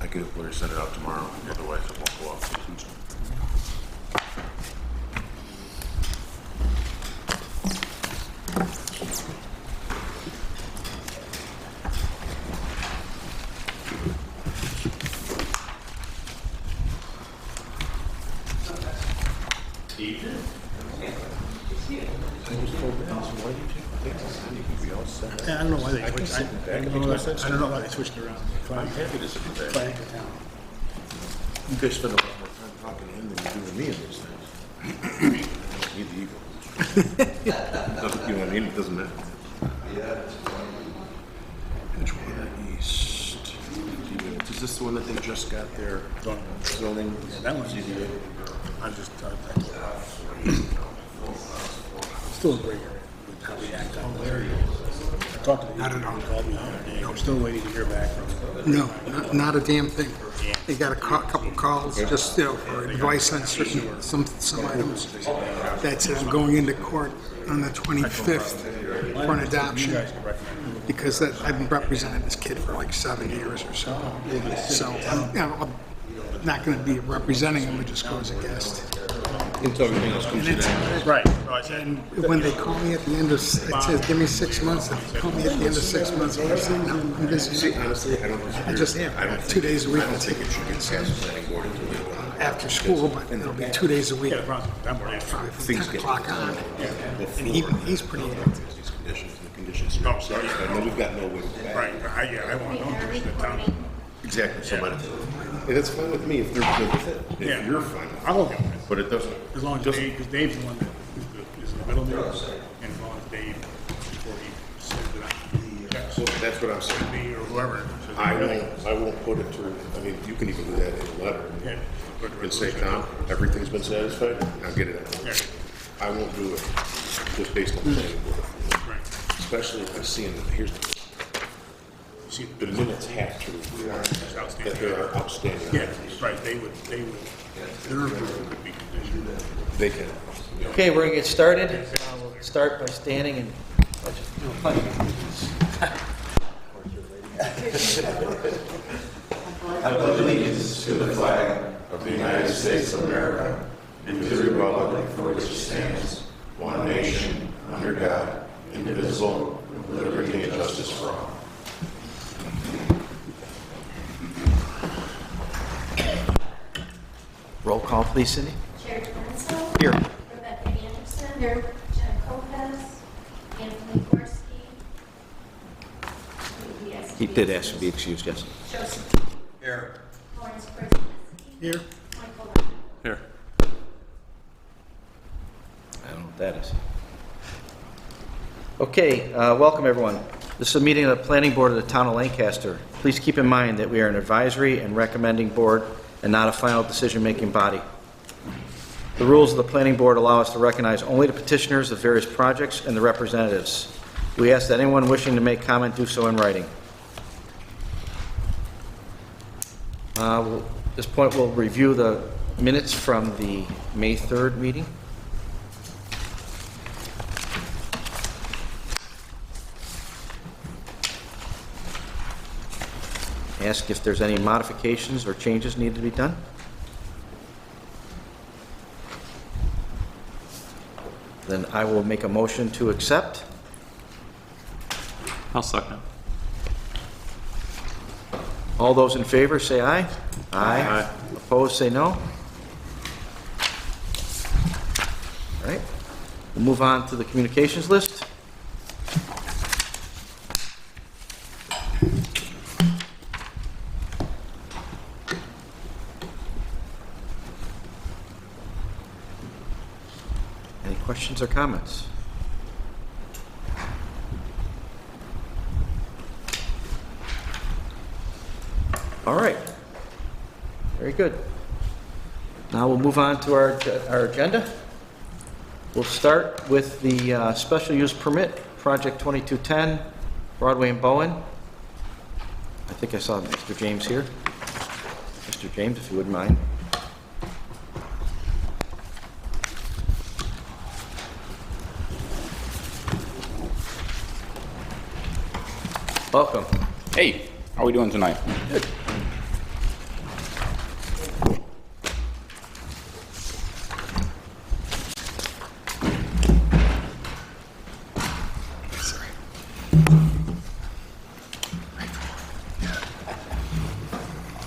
I could send it out tomorrow, otherwise it won't go off. Yeah, I don't know why they switched. I don't know why they switched around. I'm happy to sit back. Flag the town. You guys spend a lot more time talking to him than you do with me in these things. I don't need the ego. Doesn't, you know what I mean? It doesn't matter. Edgewater East. Is this the one that they just got their zoning? Yeah, that one's ZBA? I just still a great area with how we act out there. I talked to the I don't know. called me the other day. I'm still waiting to hear back from. No, not a damn thing. They got a couple calls, just, for advice on certain, some items. That's it, I'm going into court on the 25th for an adoption, because I've been representing this kid for like 7 years or so. So, I'm not gonna be representing him, but just go as a guest. Until everything else comes in. Right. And When they call me at the end of, it says, give me 6 months, if they call me at the end of 6 months, I'm saying, no, I'm busy. See, honestly, I don't disagree. I just am. I don't 2 days a week. I don't think it should get past the planning board until they After school, but it'll be 2 days a week. yeah, the problem is I'm worried. From Things 10 get o'clock on. And he's pretty active. these conditions, and the conditions. Oh, sorry. I know we've got no way back. Right. I want to push the town. Exactly, so hey, that's fine with me if they're good with it, Yeah. if you're fine with it. I'm okay with it. But it doesn't, As long as Dave, because Dave's the one that is the middleman, and as long as Dave, before he sends it out, so that's what I'm saying. me or whoever. says, I won't put it through, I mean, you can even do that in a letter. Yeah. You can say, Tom, everything's been satisfied, now get it out. Yeah. I won't do it just based on the planning board. Right. Especially if I see, here's See, the minutes have to reflect that there are outstanding yeah, items. right, they would, their approval could be conditioned. They can. Okay, we're gonna get started. We'll start by standing and do a pledge. I pledge allegiance to the flag of the United States of America and to the republic for which it stands, one nation, under God, indivisible, with liberty and justice for all. Roll call, please, Cindy. Chair Torenso. Here. Rebecca Anderson. Here. Jen Lopez. Anthony Gorski. He did ask to be excused, yes. Joseph. Here. Lawrence Krasinski. Here. Michael Ryan. Here. I don't know what that is. Okay, welcome everyone. This is a meeting of the Planning Board of the Town of Lancaster. Please keep in mind that we are an advisory and recommending board and not a final decision-making body. The rules of the Planning Board allow us to recognize only the petitioners of various projects and the representatives. We ask that anyone wishing to make comment do so in writing. At this point, we'll review the minutes from the May 3rd meeting. Ask if there's any modifications or changes needed to be done. Then I will make a motion to accept. I'll second. All those in favor say aye. Aye. Opposed, say no. All right. We'll move on to the communications list. Any questions or comments? All right. Very good. Now we'll move on to our agenda. We'll start with the special use permit, Project 2210, Broadway and Bowen. I think I saw Mr. James here. Mr. James, if you wouldn't mind. Welcome. Hey, how are we doing tonight? Good.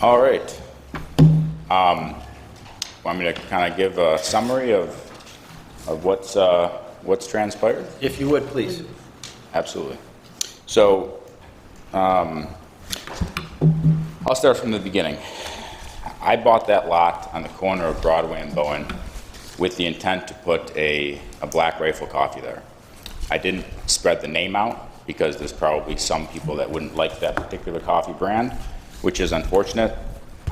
All right. Want me to kind of give a summary of what's transpired? If you would, please. Absolutely. So, I'll start from the beginning. I bought that lot on the corner of Broadway and Bowen with the intent to put a Black Rifle Coffee there. I didn't spread the name out because there's probably some people that wouldn't like that particular coffee brand, which is unfortunate.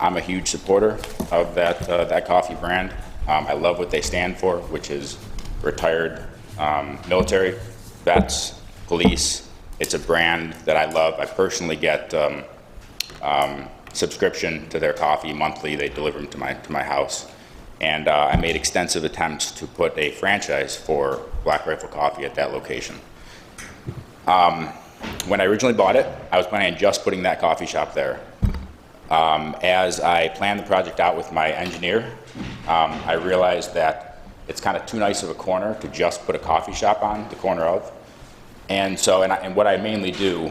I'm a huge supporter of that coffee brand. I love what they stand for, which is retired military, vets, police. It's a brand that I love. I personally get subscription to their coffee monthly. They deliver them to my house. And I made extensive attempts to put a franchise for Black Rifle Coffee at that location. When I originally bought it, I was planning on just putting that coffee shop there. As I planned the project out with my engineer, I realized that it's kind of too nice of a corner to just put a coffee shop on the corner of. And so, and what I mainly do,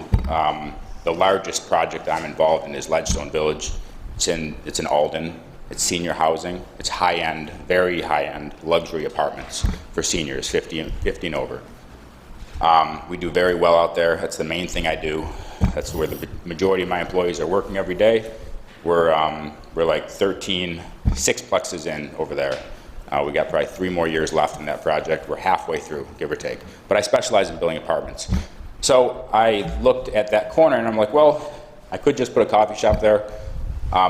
the largest project I'm involved in is Ledgestone Village. It's in Alden. It's senior housing. It's high-end, very high-end luxury apartments for seniors, 50 and over. We do very well out there. That's the main thing I do. That's where the majority of my employees are working every day. We're like 13, 6 plexes in over there. We got probably 3 more years left in that project. We're halfway through, give or take. But I specialize in building apartments. So I looked at that corner and I'm like, well, I could just put a coffee shop there,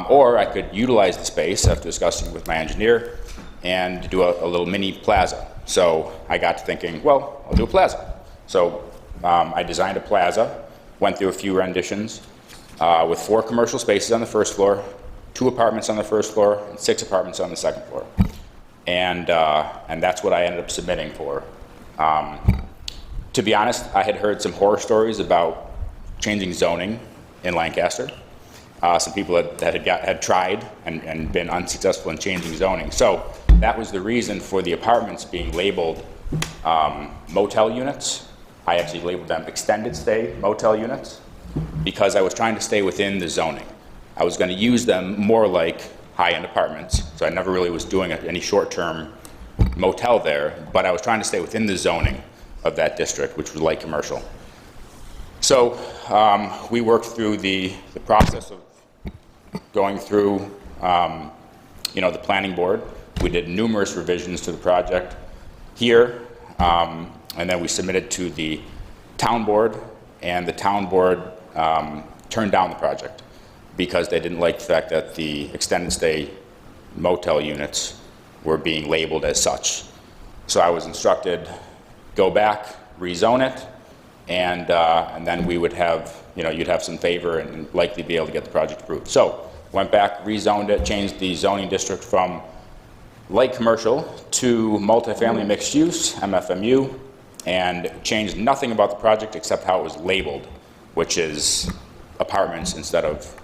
or I could utilize the space after discussing with my engineer and do a little mini plaza. So I got to thinking, well, I'll do a plaza. So I designed a plaza, went through a few renditions with 4 commercial spaces on the first floor, 2 apartments on the first floor, and 6 apartments on the second floor. And that's what I ended up submitting for. To be honest, I had heard some horror stories about changing zoning in Lancaster. Some people had tried and been unsuccessful in changing zoning. So that was the reason for the apartments being labeled motel units. I actually labeled them extended stay motel units because I was trying to stay within the zoning. I was going to use them more like high-end apartments, so I never really was doing any short-term motel there, but I was trying to stay within the zoning of that district, which was light commercial. So we worked through the process of going through the planning board. We did numerous revisions to the project here, and then we submitted to the town board, and the town board turned down the project because they didn't like the fact that the extended stay motel units were being labeled as such. So I was instructed, go back, rezone it, and then we would have, you'd have some favor and likely be able to get the project approved. So went back, rezoned it, changed the zoning district from light commercial to multifamily mixed use, MFMU, and changed nothing about the project except how it was labeled, which is apartments instead of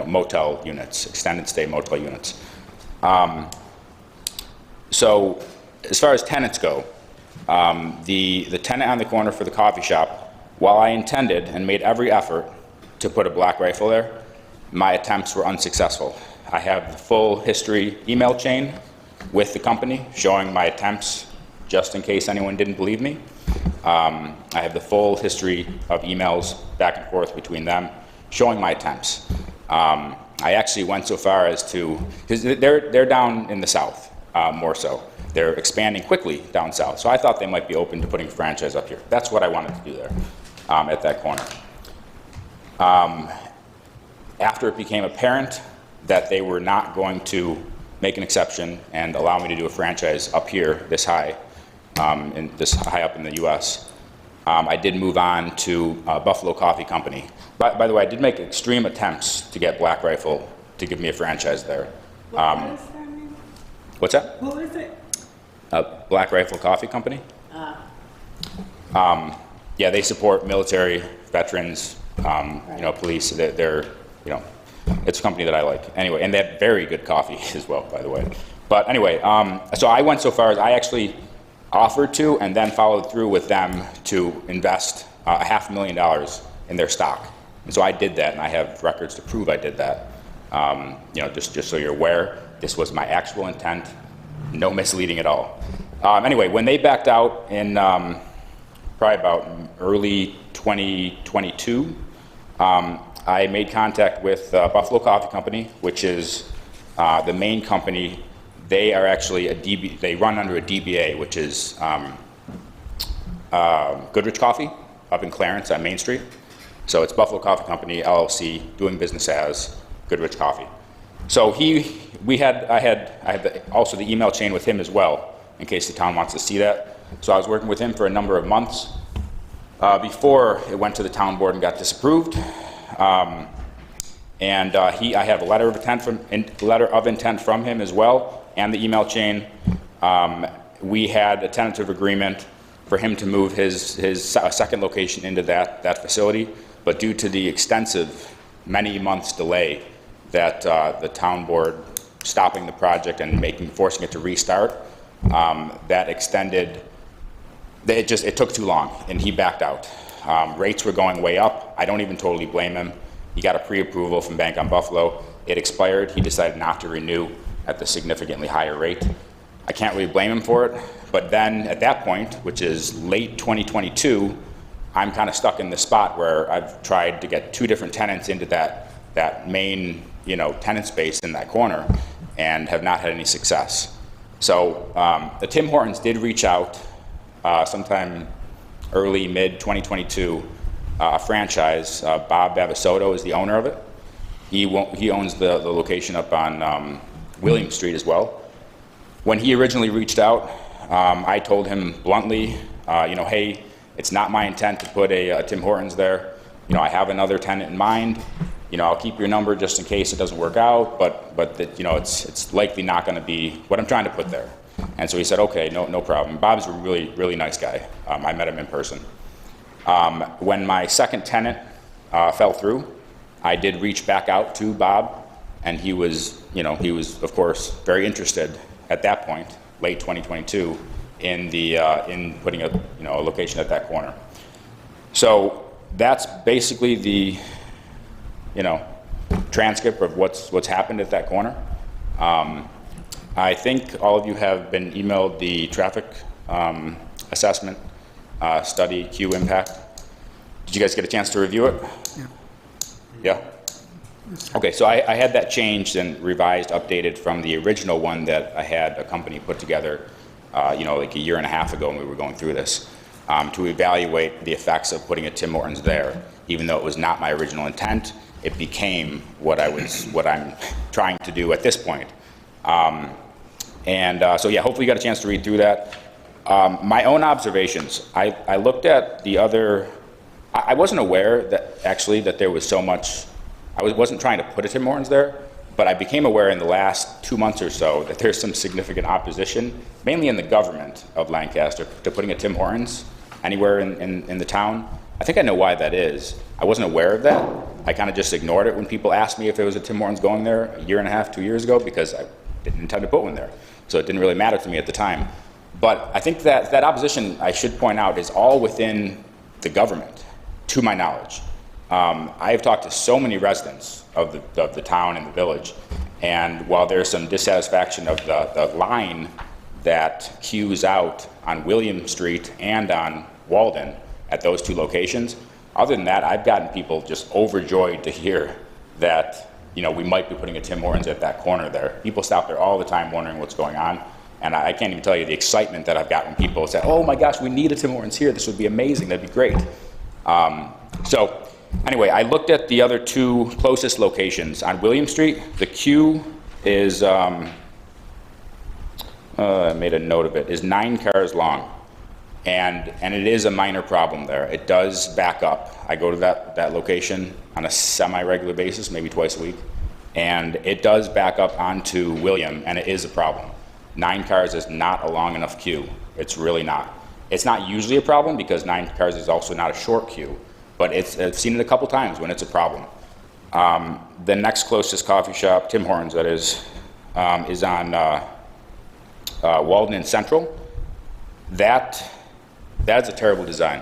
motel units, extended stay motel units. So as far as tenants go, the tenant on the corner for the coffee shop, while I intended and made every effort to put a Black Rifle there, my attempts were unsuccessful. I have the full history email chain with the company showing my attempts, just in case anyone didn't believe me. I have the full history of emails back and forth between them showing my attempts. I actually went so far as to, because they're down in the south, more so. They're expanding quickly down south. So I thought they might be open to putting a franchise up here. That's what I wanted to do there, at that corner. After it became apparent that they were not going to make an exception and allow me to do a franchise up here this high, this high up in the US, I did move on to Buffalo Coffee Company. By the way, I did make extreme attempts to get Black Rifle to give me a franchise there. What is their name? What's that? Who is it? Black Rifle Coffee Company. Yeah, they support military, veterans, police. They're it's a company that I like. Anyway, and they have very good coffee as well, by the way. But anyway, so I went so far as I actually offered to and then followed through with them to invest $500,000 in their stock. And so I did that, and I have records to prove I did that. Just so you're aware, this was my actual intent, no misleading at all. Anyway, when they backed out in probably about early 2022, I made contact with Buffalo Coffee Company, which is the main company. They are actually they run under a DBA, which is Goodrich Coffee up in Clarence on Main Street. So it's Buffalo Coffee Company, LLC, doing business as Goodrich Coffee. So I had also the email chain with him as well, in case the town wants to see that. So I was working with him for a number of months before it went to the town board and got disapproved. I have a letter of intent from him as well, and the email chain. We had a tentative agreement for him to move his second location into that facility, but due to the extensive, many months delay that the town board stopping the project and forcing it to restart, that extended. It took too long, and he backed out. Rates were going way up. I don't even totally blame him. He got a pre-approval from Bank on Buffalo. It expired. He decided not to renew at the significantly higher rate. I can't really blame him for it. But then at that point, which is late 2022, I'm kind of stuck in this spot where I've tried to get 2 different tenants into that main tenant space in that corner and have not had any success. So the Tim Hortons did reach out sometime early, mid 2022, a franchise. Bob Babisoto is the owner of it. He owns the location up on William Street as well. When he originally reached out, I told him bluntly, hey, it's not my intent to put a Tim Hortons there. I have another tenant in mind. I'll keep your number just in case it doesn't work out, but it's likely not going to be what I'm trying to put there. And so he said, okay, no problem. Bob's a really, really nice guy. I met him in person. When my second tenant fell through, I did reach back out to Bob, and he was of course very interested at that point, late 2022, in putting a location at that corner. So that's basically the transcript of what's happened at that corner. I think all of you have been emailed the traffic assessment study Q impact. Did you guys get a chance to review it? Yeah? Okay, so I had that changed and revised, updated from the original one that I had a company put together, like a year and a half ago when we were going through this, to evaluate the effects of putting a Tim Hortons there. Even though it was not my original intent, it became what I'm trying to do at this point. So yeah, hopefully you got a chance to read through that. My own observations, I looked at the other, I wasn't aware that there was so much, I wasn't trying to put a Tim Hortons there, but I became aware in the last 2 months or so that there's some significant opposition, mainly in the government of Lancaster, to putting a Tim Hortons anywhere in the town. I think I know why that is. I wasn't aware of that. I kind of just ignored it when people asked me if there was a Tim Hortons going there a year and a half, 2 years ago, because I didn't intend to put one there. So it didn't really matter to me at the time. But I think that opposition, I should point out, is all within the government, to my knowledge. I have talked to so many residents of the town and the village, and while there's some dissatisfaction of the line that queues out on William Street and on Walden at those 2 locations, other than that, I've gotten people just overjoyed to hear that we might be putting a Tim Hortons at that corner there. People stop there all the time wondering what's going on, and I can't even tell you the excitement that I've gotten when people say, oh my gosh, we need a Tim Hortons here, this would be amazing, that'd be great. So anyway, I looked at the other 2 closest locations. On William Street, the queue is, I made a note of it, is 9 cars long. And it is a minor problem there. It does back up. I go to that location on a semi-regular basis, maybe twice a week, and it does back up onto William, and it is a problem. 9 cars is not a long enough queue. It's really not. It's not usually a problem because 9 cars is also not a short queue, but I've seen it a couple times when it's a problem. The next closest coffee shop, Tim Hortons that is on Walden and Central. That's a terrible design.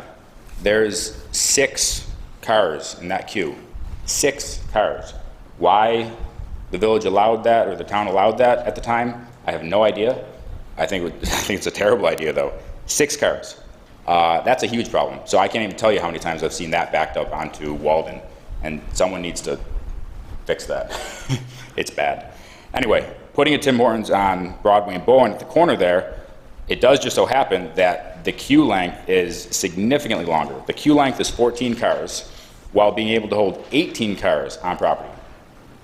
There's 6 cars in that queue. 6 cars. Why the village allowed that or the town allowed that at the time. I have no idea. I think it's a terrible idea though. 6 cars. That's a huge problem. So I can't even tell you how many times I've seen that backed up onto Walden, and someone needs to fix that. It's bad. Anyway, putting a Tim Hortons on Broadway and Bowen at the corner there, it does just so happen that the queue length is significantly longer. The queue length is 14 cars, while being able to hold 18 cars on property.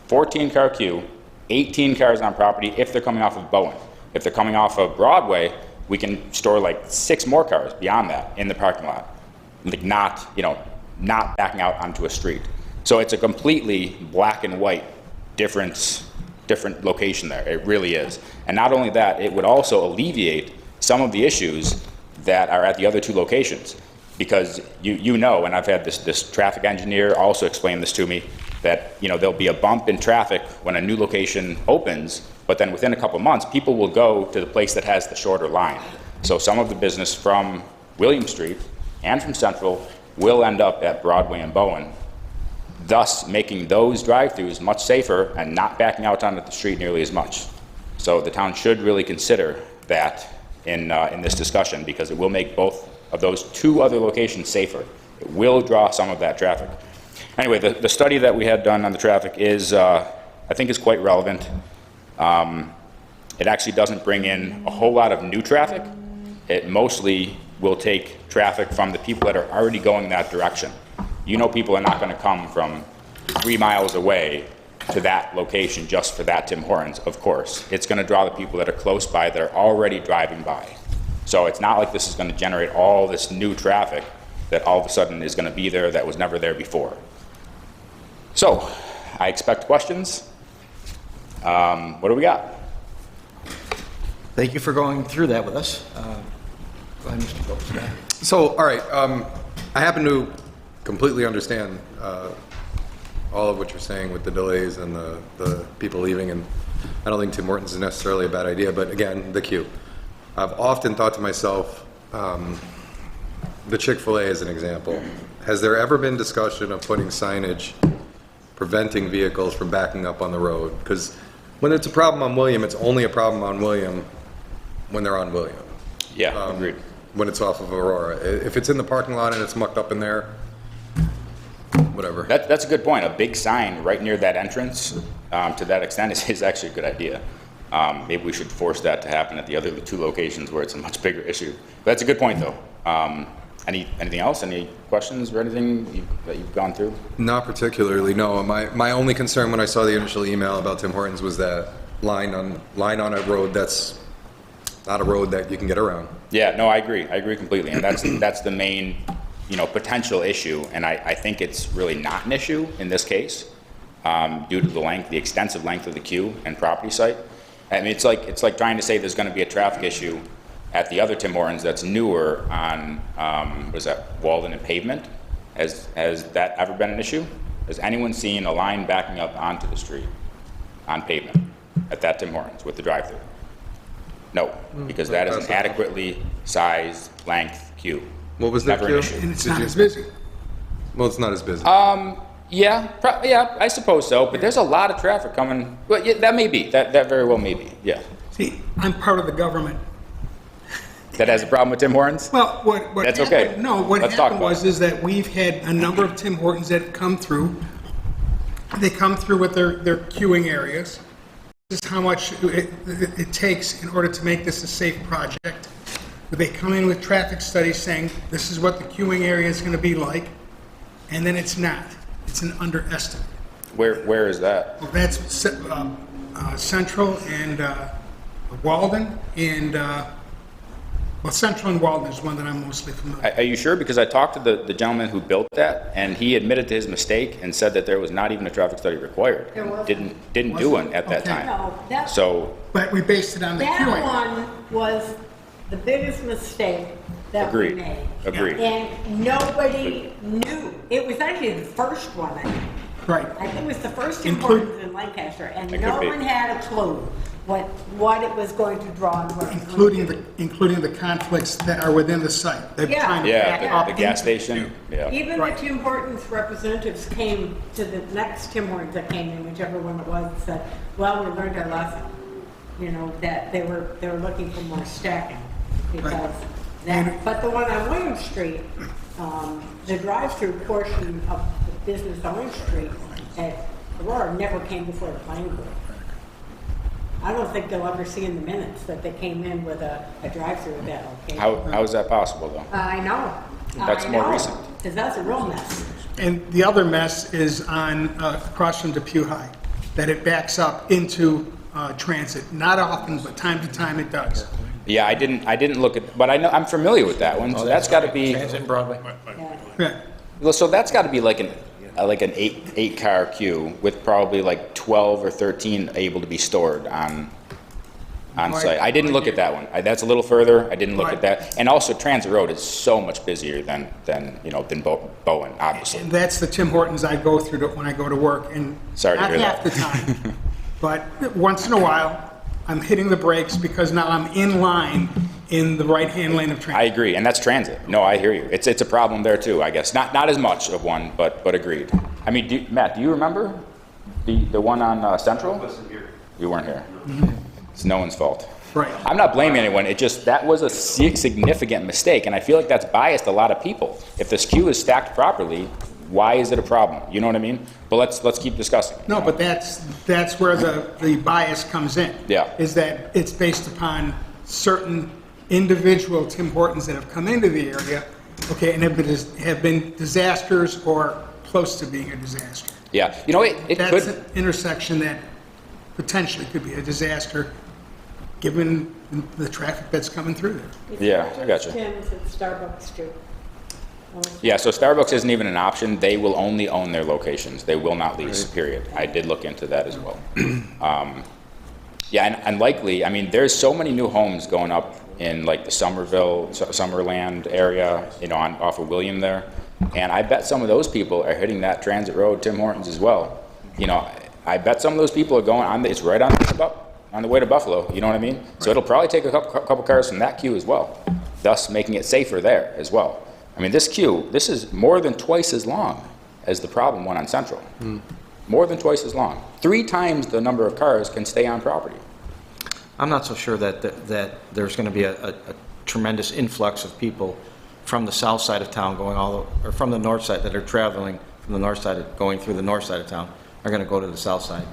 14-car queue, 18 cars on property if they're coming off of Bowen. If they're coming off of Broadway, we can store like 6 more cars beyond that in the parking lot, like not backing out onto a street. So it's a completely black and white different location there. It really is. And not only that, it would also alleviate some of the issues that are at the other 2 locations. Because you know, and I've had this traffic engineer also explain this to me, that there'll be a bump in traffic when a new location opens, but then within a couple months, people will go to the place that has the shorter line. So some of the business from William Street and from Central will end up at Broadway and Bowen, thus making those drive-throughs much safer and not backing out onto the street nearly as much. So the town should really consider that in this discussion, because it will make both of those 2 other locations safer. It will draw some of that traffic. Anyway, the study that we had done on the traffic is, I think, is quite relevant. It actually doesn't bring in a whole lot of new traffic. It mostly will take traffic from the people that are already going that direction. People are not going to come from 3 miles away to that location just for that Tim Hortons, of course. It's going to draw the people that are close by, that are already driving by. So it's not like this is going to generate all this new traffic that all of a sudden is going to be there that was never there before. So I expect questions. What do we got? Thank you for going through that with us. Go ahead, Mr. Phillips. So, all right, I happen to completely understand all of what you're saying with the delays and the people leaving, and I don't think Tim Hortons is necessarily a bad idea, but again, the queue. I've often thought to myself, the Chick-fil-A as an example, has there ever been discussion of putting signage preventing vehicles from backing up on the road? Because when it's a problem on William, it's only a problem on William when they're on William. Yeah, agreed. When it's off of Aurora. If it's in the parking lot and it's mucked up in there, whatever. That's a good point. A big sign right near that entrance, to that extent, is actually a good idea. Maybe we should force that to happen at the other 2 locations where it's a much bigger issue. But that's a good point, though. Anything else? Any questions or anything that you've gone through? Not particularly, no. My only concern when I saw the initial email about Tim Hortons was that line on a road that's not a road that you can get around. Yeah, no, I agree completely, and that's the main potential issue, and I think it's really not an issue in this case, due to the extensive length of the queue and property site. I mean, it's like trying to say there's going to be a traffic issue at the other Tim Hortons that's newer on, was that Walden and Pavement? Has that ever been an issue? Has anyone seen a line backing up onto the street on Pavement at that Tim Hortons with the drive-thru? No, because that is an adequately sized length queue. What was that Never queue? an issue. And it's not as busy. Well, it's not as busy. Yeah, I suppose so, but there's a lot of traffic coming. Well, yeah, that may be. That very well may be, yeah. See, I'm part of the government. That has a problem with Tim Hortons? Well, what That's happened, okay. No, what Let's talk happened about was is that we've had a number of Tim Hortons that have come through. They come through with their queuing areas. This is how much it takes in order to make this a safe project. They come in with traffic studies saying this is what the queuing area is going to be like, and then it's not. It's an underestimate. Where is that? Well, that's Central and Walden, and Central and Walden is one that I'm mostly familiar with. Are you sure? Because I talked to the gentleman who built that, and he admitted to his mistake and said that there was not even a traffic study required. There wasn't. Didn't do one at that Okay. time. No, that, So, But we based it on the that queuing. one was the biggest mistake that we agreed, made. agreed. And nobody knew. It was actually the first one, I think. Right. I think it was the first Tim Include- Hortons in Lancaster, and It no could be. one had a clue. what it was going to draw and what it was going to including the conflicts that are within the site. They're Yeah. trying to back Yeah, up the gas into- station, yeah. Even the Right. Tim Hortons representatives came to the next Tim Hortons that came in, whichever one it was, and said, well, we learned our lesson. You know, that they were looking for more stacking because that, but the one on William Street, the drive-through portion of the business on William Street at Aurora never came before the planning board. I don't think they'll ever see in the minutes that they came in with a drive-through at that location. How is that possible, though? I know. That's more recent. Because that's a real mess. And the other mess is on, across from Depew High, that it backs up into transit. Not often, but time to time it does. Yeah, I didn't look at, but I know, I'm familiar with that one, so that's gotta be, Transit and Broadway. Yeah. well, so that's gotta be like an eight-car queue with probably like 12 or 13 able to be stored on site. I didn't look at that one. That's a little further. I didn't look at that. And also Transit Road is so much busier than Bowen, obviously. And that's the Tim Hortons I go through when I go to work, and Sorry to not hear half that. the time. But once in a while, I'm hitting the brakes because now I'm in line in the right-hand lane of I transit. agree, and that's transit. No, I hear you. It's a problem there too, I guess. Not as much of one, but agreed. I mean, Matt, do you remember the one on Central? I wasn't here. You weren't here. It's no one's fault. Right. I'm not blaming anyone. It just, that was a significant mistake, and I feel like that's biased a lot of people. If this queue is stacked properly, why is it a problem? You know what I mean? But let's keep discussing. No, but that's where the bias comes in. Yeah. Is that it's based upon certain individual Tim Hortons that have come into the area, okay, and have been disasters or close to being a disaster. Yeah, you know, it That's could, an intersection that potentially could be a disaster, given the traffic that's coming through there. Yeah, I gotcha. Tim's and Starbucks too. Yeah, so Starbucks isn't even an option. They will only own their locations. They will not lease, period. I did look into that as well. Yeah, and likely, I mean, there's so many new homes going up in like the Somerville, Summerland area, you know, off of William there. And I bet some of those people are hitting that Transit Road, Tim Hortons as well. You know, I bet some of those people are going on, it's right on the way to Buffalo, you know what I mean? So it'll probably take a couple cars from that queue as well, thus making it safer there as well. I mean, this queue, this is more than twice as long as the problem one on Central. More than twice as long. 3 times the number of cars can stay on property. I'm not so sure that there's going to be a tremendous influx of people from the south side of town going or from the north side that are traveling from the north side, going through the north side of town, are going to go to the south side.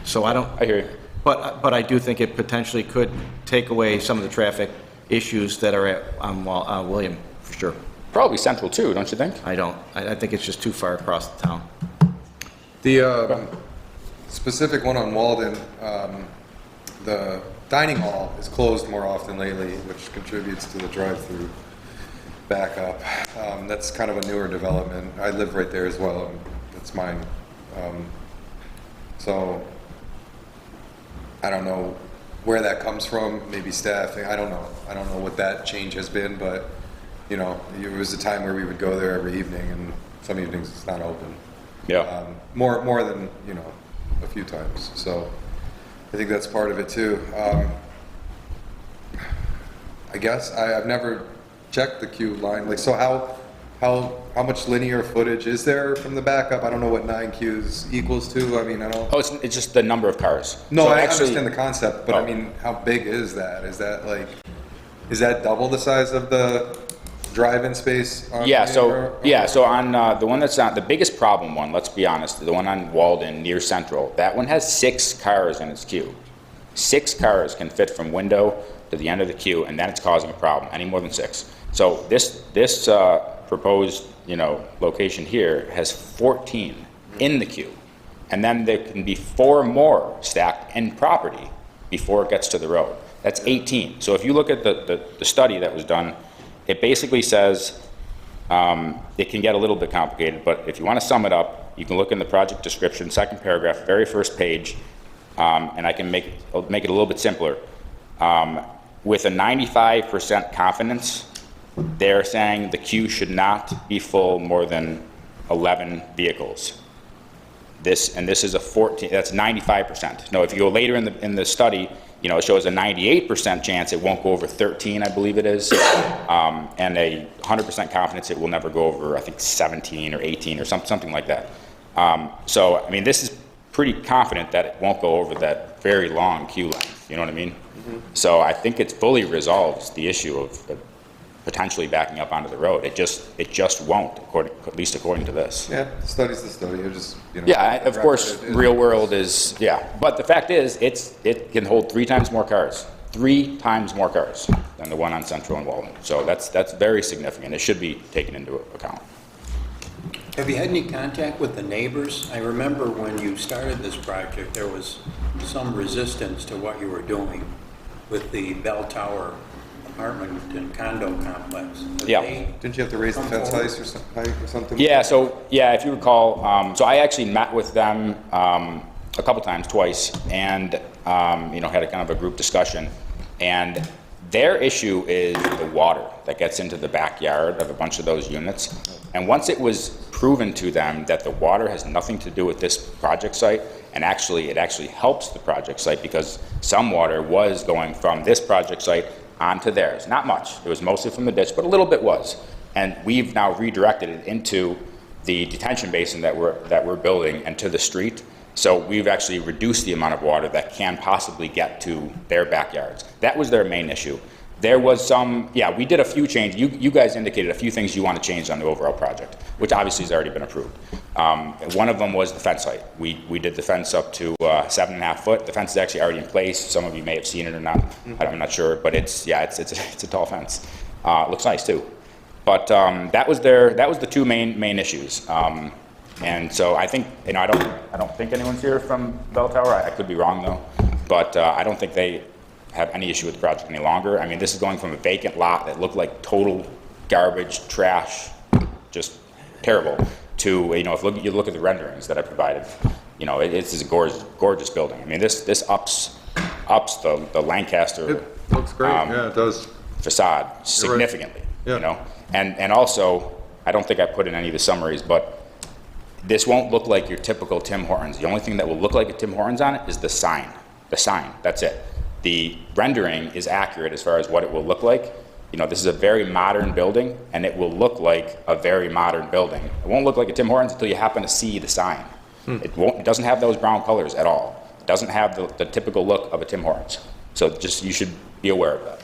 So I don't. I hear you. But I do think it potentially could take away some of the traffic issues that are at William, for sure. Probably Central too, don't you think? I don't. I think it's just too far across the town. The specific one on Walden, the dining hall is closed more often lately, which contributes to the drive-through backup. That's kind of a newer development. I live right there as well, and it's mine. So I don't know where that comes from, maybe staffing, I don't know. I don't know what that change has been, but, you know, it was a time where we would go there every evening, and some evenings it's not open. Yeah. More than, you know, a few times. So I think that's part of it too. I guess I've never checked the queue line. Like, so how much linear footage is there from the backup? I don't know what 9 queues equals to. I mean, I don't. Oh, it's just the number of cars. No, So I actually- understand the concept, but Oh. I mean, how big is that? Is that double the size of the drive-in space? Yeah, so on the one that's on, the biggest problem one, let's be honest, the one on Walden near Central, that one has 6 cars in its queue. 6 cars can fit from window to the end of the queue, and then it's causing a problem, any more than 6. So this proposed, you know, location here has 14 in the queue. And then there can be 4 more stacked in property before it gets to the road. That's 18. So if you look at the study that was done, it basically says, it can get a little bit complicated, but if you want to sum it up, you can look in the project description, second paragraph, very first page, and I can make it a little bit simpler. With a 95% confidence, they're saying the queue should not be full more than 11 vehicles. This is a 14, that's 95%. No, if you go later in the study, you know, it shows a 98% chance it won't go over 13, I believe it is, and a 100% confidence it will never go over, I think, 17 or 18 or something like that. So, I mean, this is pretty confident that it won't go over that very long queue length, you know what I mean? So I think it fully resolves the issue of potentially backing up onto the road. It just won't, at least according to this. Yeah, the study's the study, it just, you know. Yeah, of course, real world is, yeah. But the fact is, it can hold 3 times more cars. 3 times more cars than the one on Central and Walden. So that's very significant. It should be taken into account. Have you had any contact with the neighbors? I remember when you started this project, there was some resistance to what you were doing with the Bell Tower apartment and condo complex. Yeah. Didn't you have to raise the fence height or something? Yeah, so, yeah, if you recall, so I actually met with them a couple times, twice, and, you know, had a kind of a group discussion. And their issue is the water that gets into the backyard of a bunch of those units. And once it was proven to them that the water has nothing to do with this project site, and it actually helps the project site because some water was going from this project site onto theirs. Not much. It was mostly from the ditch, but a little bit was. And we've now redirected it into the detention basin that we're building and to the street. So we've actually reduced the amount of water that can possibly get to their backyards. That was their main issue. There was some, yeah, we did a few changes. You guys indicated a few things you want to change on the overall project, which obviously has already been approved. One of them was the fence height. We did the fence up to 7.5 foot. The fence is actually already in place. Some of you may have seen it or not. I'm not sure, but it's a tall fence. It looks nice too. But that was the 2 main issues. And so I think, you know, I don't think anyone's here from Bell Tower. I could be wrong though, but I don't think they have any issue with the project any longer. I mean, this is going from a vacant lot that looked like total garbage, trash, just terrible, to, you know, if you look at the renderings that I provided, you know, it's a gorgeous building. I mean, this ups the Lancaster. It looks great, yeah, it does. Facade significantly, Yeah. you know, and also, I don't think I put in any of the summaries, but this won't look like your typical Tim Hortons. The only thing that will look like a Tim Hortons on it is the sign. The sign, that's it. The rendering is accurate as far as what it will look like. You know, this is a very modern building, and it will look like a very modern building. It won't look like a Tim Hortons until you happen to see the sign. It doesn't have those brown colors at all. It doesn't have the typical look of a Tim Hortons. So just, you should be aware of that.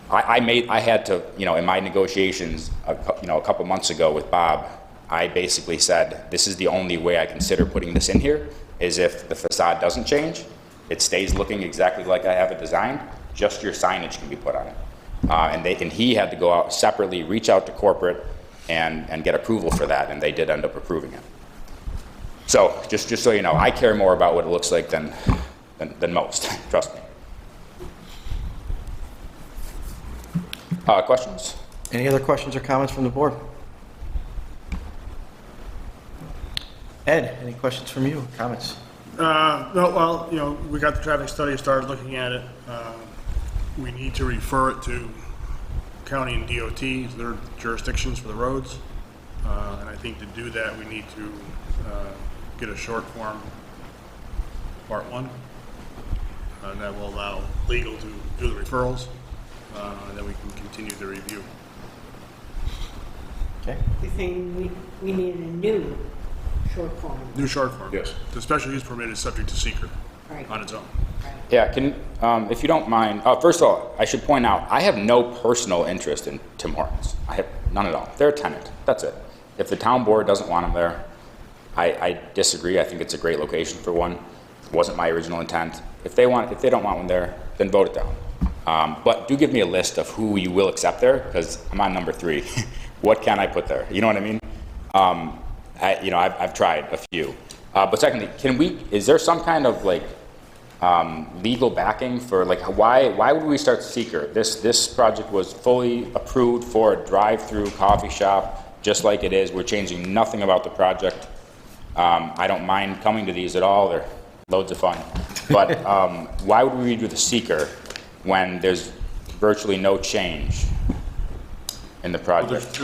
I had to, you know, in my negotiations, a couple months ago with Bob, I basically said, this is the only way I consider putting this in here, is if the facade doesn't change, it stays looking exactly like I have it designed, just your signage can be put on it. And he had to go out separately, reach out to corporate, and get approval for that, and they did end up approving it. So, just so you know, I care more about what it looks like than most, trust me. Questions? Any other questions or comments from the board? Ed, any questions from you, comments? No, well, you know, we got the traffic study, started looking at it. We need to refer it to county and DOT, their jurisdictions for the roads. And I think to do that, we need to get a short form, part 1, that will allow legal to do the referrals, and then we can continue the review. Okay. You're saying we need a new short form. New short form. Yes. The special use permit is subject to seeker Right. on its own. Yeah, if you don't mind, first of all, I should point out, I have no personal interest in Tim Hortons. I have none at all. They're a tenant, that's it. If the town board doesn't want them there, I disagree. I think it's a great location for one. It wasn't my original intent. If they don't want one there, then vote it down. But do give me a list of who you will accept there, because I'm on number 3. What can I put there? You know what I mean? I've tried a few. But secondly, is there some kind of like legal backing for, like, why would we start seeker? This project was fully approved for a drive-through coffee shop, just like it is. We're changing nothing about the project. I don't mind coming to these at all. They're loads of fun. But why would we do the seeker when there's virtually no change in the project?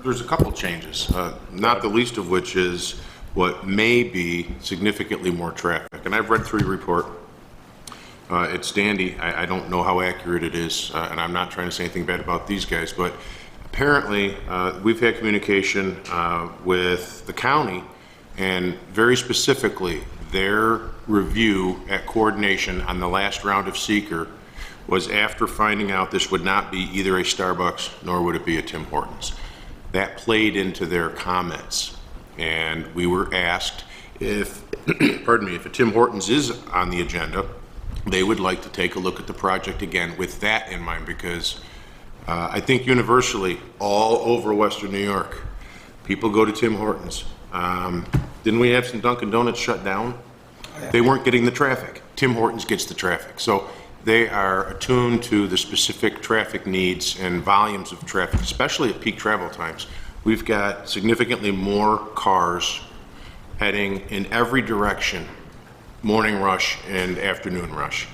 There's a couple changes, not the least of which is what may be significantly more traffic. And I've read through your report. It's dandy. I don't know how accurate it is, and I'm not trying to say anything bad about these guys, but apparently we've had communication with the county, and very specifically, their review at coordination on the last round of seeker was after finding out this would not be either a Starbucks nor would it be a Tim Hortons. That played into their comments, and we were asked if, pardon me, if a Tim Hortons is on the agenda, they would like to take a look at the project again with that in mind, because I think universally, all over Western New York, people go to Tim Hortons. Didn't we have some Dunkin' Donuts shut down? They weren't getting the traffic. Tim Hortons gets the traffic. So they are attuned to the specific traffic needs and volumes of traffic, especially at peak travel times. We've got significantly more cars heading in every direction, morning rush and afternoon rush.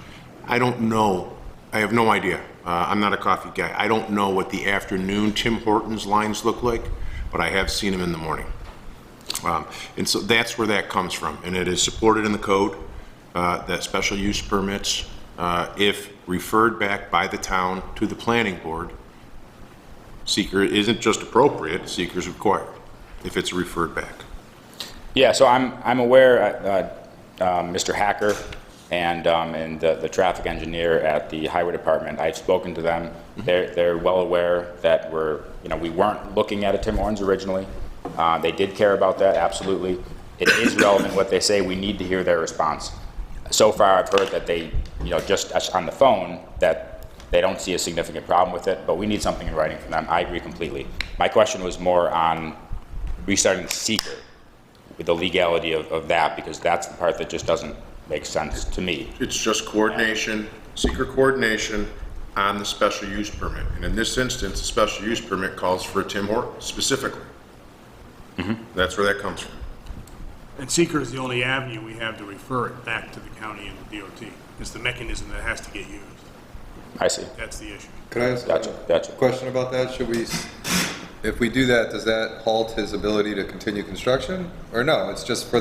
I don't know. I have no idea. I'm not a coffee guy. I don't know what the afternoon Tim Hortons lines look like, but I have seen them in the morning. And so that's where that comes from. And it is supported in the code that special use permits, if referred back by the town to the planning board, seeker isn't just appropriate, seeker is required if it's referred back. Yeah, so I'm aware, Mr. Hacker and the traffic engineer at the highway department, I've spoken to them. They're well aware that we weren't looking at a Tim Hortons originally. They did care about that, absolutely. It is relevant what they say. We need to hear their response. So far, I've heard that they, just on the phone, that they don't see a significant problem with it, but we need something in writing from them. I agree completely. My question was more on restarting the seeker, with the legality of that, because that's the part that just doesn't make sense to me. It's just coordination, seeker coordination on the special use permit. And in this instance, the special use permit calls for a Tim Hortons specifically. That's where that comes from. And seeker is the only avenue we have to refer it back to the county and the DOT. It's the mechanism that has to get used. I see. That's the issue. Could I ask Gotcha. a question about that? If we do that, does that halt his ability to continue construction? Or no, it's just for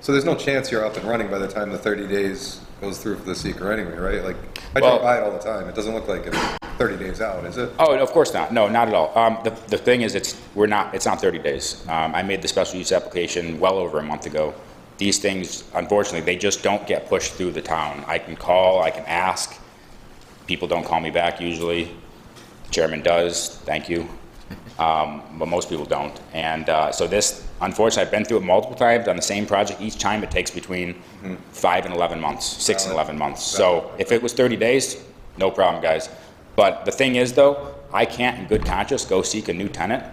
so there's no chance you're up and running by the time the 30 days goes through for the seeker anyway, right? Like, I drive by it all the time. It doesn't look like it's 30 days out, is it? Oh, of course not. No, not at all. The thing is, it's not 30 days. I made the special use application well over a month ago. These things, unfortunately, they just don't get pushed through the town. I can call, I can ask. People don't call me back usually. The chairman does, thank you. But most people don't. And so this, unfortunately, I've been through it multiple times on the same project. Each time it takes between 5 and 11 months, 6 and 11 months. So if it was 30 days, no problem, guys. But the thing is, though, I can't in good conscience go seek a new tenant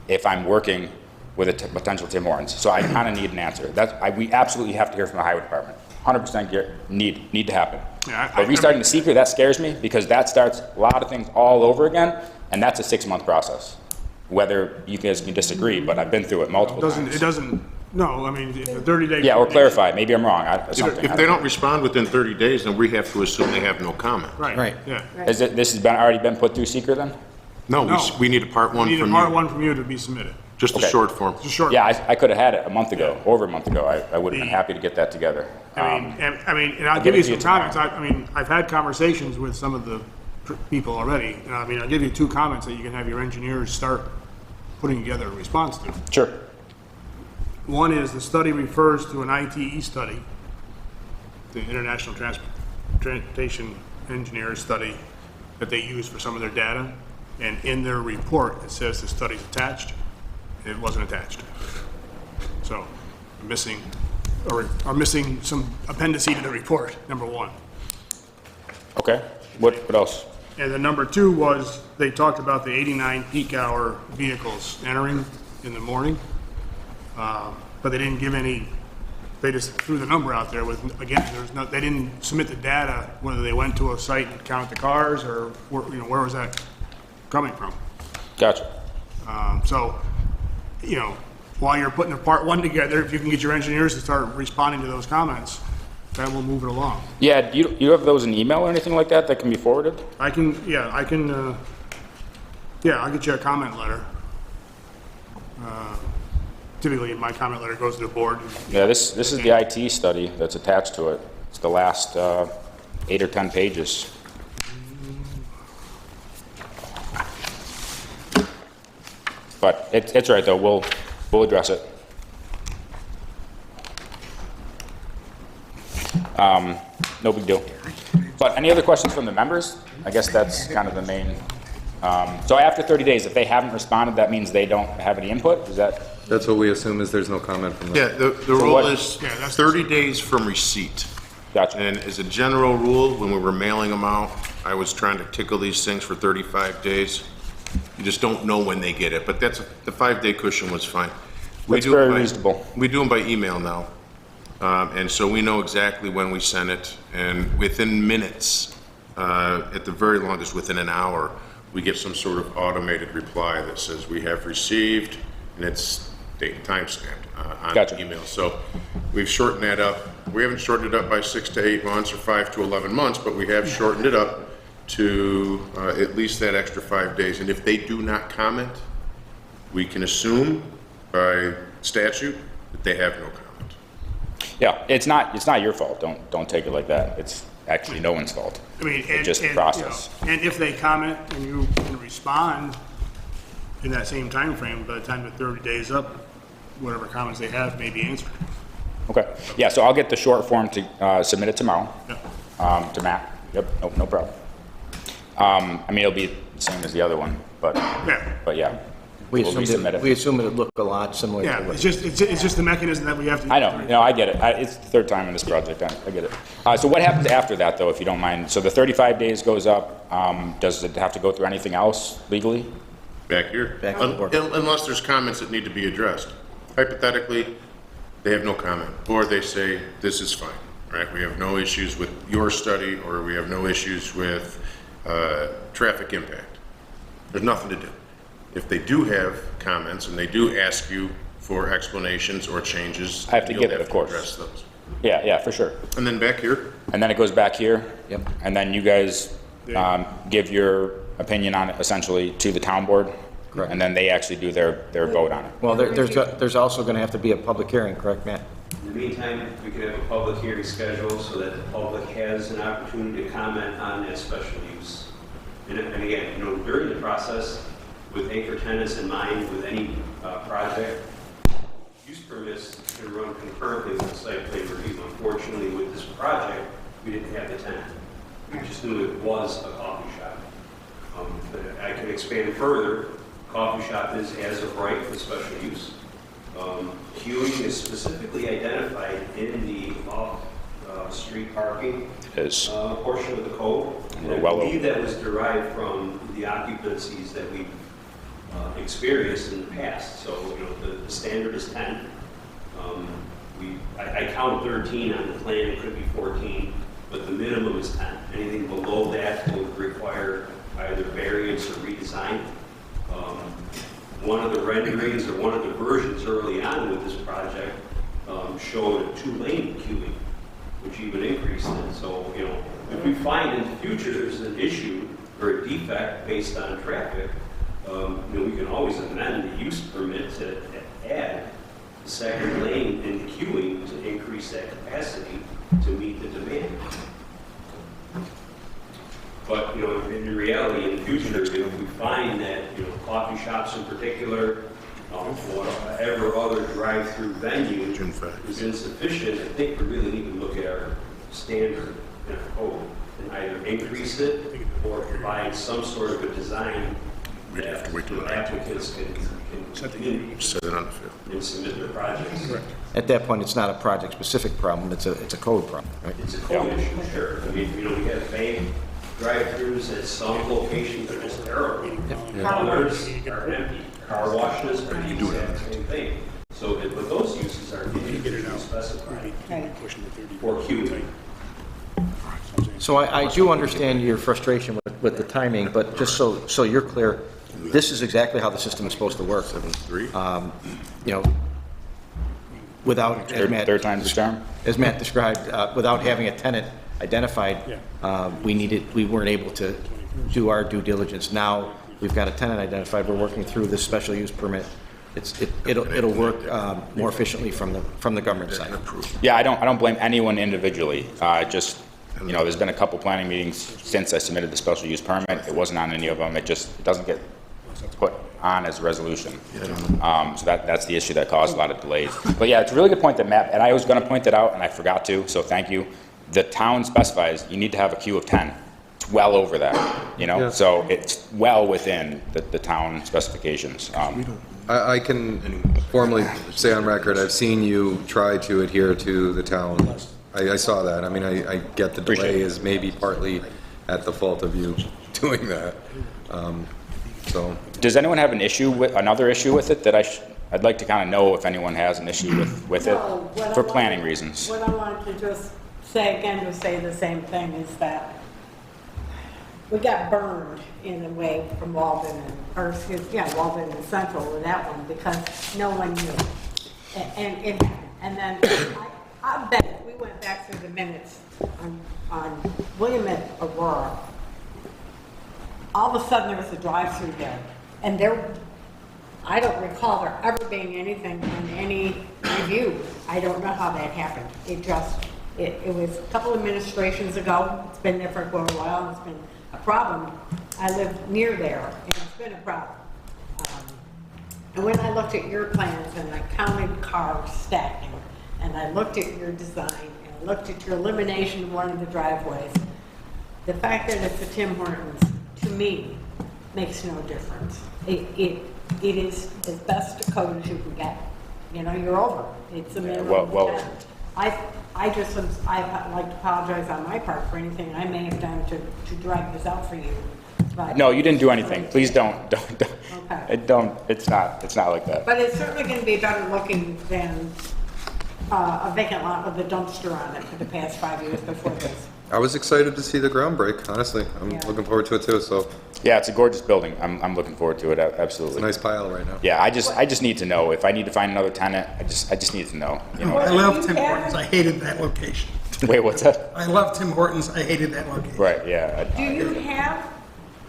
if I'm working with a potential Tim Hortons. So I kind of need an answer. We absolutely have to hear from the highway department. 100% need to happen. Yeah, but restarting the seeker, that scares me, because that starts a lot of things all over again, and that's a 6-month process. Whether you guys can disagree, but I've been through it multiple times. It doesn't, no, I mean, if the 30-day. Yeah, or clarify, maybe I'm wrong. If they don't respond within 30 days, then we have to assume they have no comment. Right, yeah. This has already been put through seeker then? No, we need a part one from you. We need a part one from you to be submitted. Just a short form. Just a short. Yeah, I could have had it a month ago, over a month ago. I would have been happy to get that together. And I'll give you some comments. I've had conversations with some of the people already. I'll give you 2 comments that you can have your engineers start putting together a response to. Sure. One is the study refers to an ITE study, the International Transportation Engineers study that they use for some of their data. And in their report, it says the study's attached. It wasn't attached. So I'm missing some appendice to the report, number 1. Okay. What else? And then number 2 was they talked about the 89 peak hour vehicles entering in the morning, but they didn't give any. They just threw the number out there with, again, they didn't submit the data whether they went to a site and counted the cars or where was that coming from. Gotcha. So, while you're putting a part 1 together, if you can get your engineers to start responding to those comments, that will move it along. Yeah, do you have those in email or anything like that can be forwarded? I'll get you a comment letter. typically my comment letter goes to the board. Yeah, this is the IT study that's attached to it. It's the last 8 or 10 pages. But it's right, though. We'll address it. No big deal. But any other questions from the members? I guess that's kind of the main. So after 30 days, if they haven't responded, that means they don't have any input? Is that? That's what we assume, is there's no comment from them. Yeah, the rule what- is 30 days from receipt. Gotcha. And as a general rule, when we were mailing them out, I was trying to tickle these things for 35 days. You just don't know when they get it, but the 5-day cushion was fine. We That's do it very by- reasonable. We do them by email now. And so we know exactly when we send it, and within minutes, at the very longest, within an hour, we get some sort of automated reply that says, we have received, and it's date and time stamped on Gotcha. the email. So we've shortened that up. We haven't shortened it up by 6 to 8 months or 5 to 11 months, but we have shortened it up to at least that extra 5 days. And if they do not comment, we can assume by statute that they have no comment. Yeah, it's not your fault. Don't take it like that. It's actually no one's fault. I mean, It's and, just the and, process. you know, and if they comment and you can respond in that same time frame, by the time the 30 days up, whatever comments they have may be answered. Okay. Yeah, so I'll get the short form to submit it tomorrow Yep. to Matt. Yep, no problem. I mean, it'll be the same as the other one, but yeah. We We'll resubmit it. assume it'd look a lot similar to Yeah, what. it's just the mechanism that we have to. I know, no, I get it. It's the third time in this project, I get it. So what happens after that, though, if you don't mind? So the 35 days goes up, does it have to go through anything else legally? Back here. Back to the board. Unless there's comments that need to be addressed. Hypothetically, they have no comment, or they say, this is fine, right? We have no issues with your study, or we have no issues with traffic impact. There's nothing to do. If they do have comments and they do ask you for explanations or changes, I have to you'll give it, of to course. address those. Yeah, for sure. And then back here, And then it goes back here? Yep. And then you guys give your opinion on it essentially to the town board? Correct. And then they actually do their vote on it? Well, there's also going to have to be a public hearing, correct, Matt? In the meantime, we could have a public hearing scheduled so that the public has an opportunity to comment on that special use. And again, you know, during the process, with anchor tenants in mind, with any project, use permits can run concurrently with the site plan review. Unfortunately, with this project, we didn't have the tenant. We just knew it was a coffee shop. But I can expand further. Coffee shop is as of right with special use. Queuing is specifically identified in the off-street parking Is, portion of the code. And I well believe that was derived from the occupancies that we've experienced in the past. So, you know, the standard is 10. I count 13 on the plan, it could be 14, but the minimum is 10. Anything below that will require either variance or redesign. One of the renderings or one of the versions early on with this project showed a 2-lane queuing, which even increased it. So, you know, if we find in the future there's an issue or a defect based on traffic, you know, we can always amend the use permit to add the second lane in the queuing to increase that capacity to meet the demand. But, you know, in reality, in the future, if we find that, you know, coffee shops in particular, whatever other drive-through venue is insufficient, I think we really need to look at our standard in our code and either increase it or provide some sort of a design that applicants can set it on the field. and submit their projects. At that point, it's not a project-specific problem, it's a code problem, right? It's a code issue, sure. I mean, you know, we have bank drive-throughs at some locations are just terrible. Others are empty. Car washes are the exact same thing. So, but those uses are specified for queuing. So I do understand your frustration with the timing, but just so you're clear, this is exactly how the system is supposed to work. 7-3. You know, without, third time's the charm? as Matt described, without having a tenant identified, we weren't able to do our due diligence. Now, we've got a tenant identified, we're working through this special use permit it'll work more efficiently from the government side. Yeah, I don't blame anyone individually. Just, you know, there's been a couple planning meetings since I submitted the special use permit. It wasn't on any of them. It doesn't get put on as a resolution. So that's the issue that caused a lot of delays. But yeah, it's a really good point that Matt, and I was going to point that out and I forgot to, so thank you. The town specifies you need to have a queue of 10. It's well over that, you know? Yeah. So it's well within the town specifications. I can formally say on record, I've seen you try to adhere to the town. I saw that. I mean, I get the Appreciate delay it. is maybe partly at the fault of you doing that. So, Does anyone have another issue with it that I'd like to kind of know if anyone has an issue with No, what it I for want- planning reasons? What I wanted to just say again, to say the same thing, is that we got burned in a way from Walden Walden and Central with that one, because no one knew. And then I bet if we went back through the minutes on William and Aurora, all of a sudden there was a drive-through there, and I don't recall there ever being anything on any review. I don't know how that happened. It was a couple administrations ago. It's been there for a while, and it's been a problem. I live near there, and it's been a problem. And when I looked at your plans and I counted cars stacking, and I looked at your design, and I looked at your elimination of one of the driveways, the fact that it's a Tim Hortons, to me, makes no difference. It is as best a code as you can get. You know, you're over. It's a minimum well- of 10. I'd like to apologize on my part for anything I may have done to drag this out for you. But No, you didn't do anything. Please don't. Okay. It's not like that. But it's certainly going to be better looking than a vacant lot with a dumpster on it for the past 5 years before this. I was excited to see the ground break, honestly. I'm Yeah. looking forward to it too, so Yeah, it's a gorgeous building. I'm looking forward to it, it's absolutely. a nice pile right now. Yeah, I just need to know. If I need to find another tenant, I just need to know. You know? I Well, love you Tim have- Hortons, I hated that location. Wait, what's that? I love Tim Hortons, I hated that location. Right, yeah. Do you have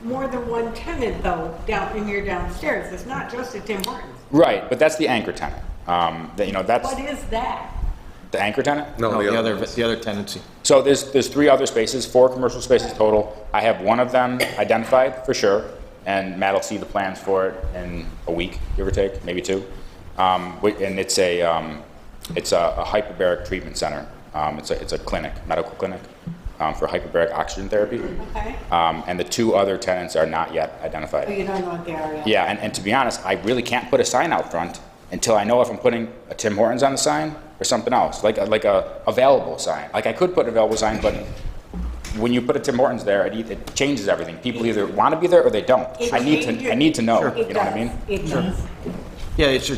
more than one tenant, though, down in your downstairs? It's not just a Tim Hortons. Right, but that's the anchor tenant. That's What is that? the anchor tenant? No, No, the other. the other tendency. So there's 3 other spaces, 4 commercial spaces total. I have one of them identified for sure, and Matt will see the plans for it in a week, give or take, maybe 2. And it's a hyperbaric treatment center. It's a clinic, medical clinic, for hyperbaric oxygen therapy. Okay. And the 2 other tenants are not yet Oh, identified. you don't know what they are yet? Yeah, and to be honest, I really can't put a sign out front until I know if I'm putting a Tim Hortons on the sign or something else, like a available sign. Like I could put an available sign, but when you put a Tim Hortons there, it changes everything. People either want to be there or they don't. It I need to know. It You know what I mean? It does. Yeah, it's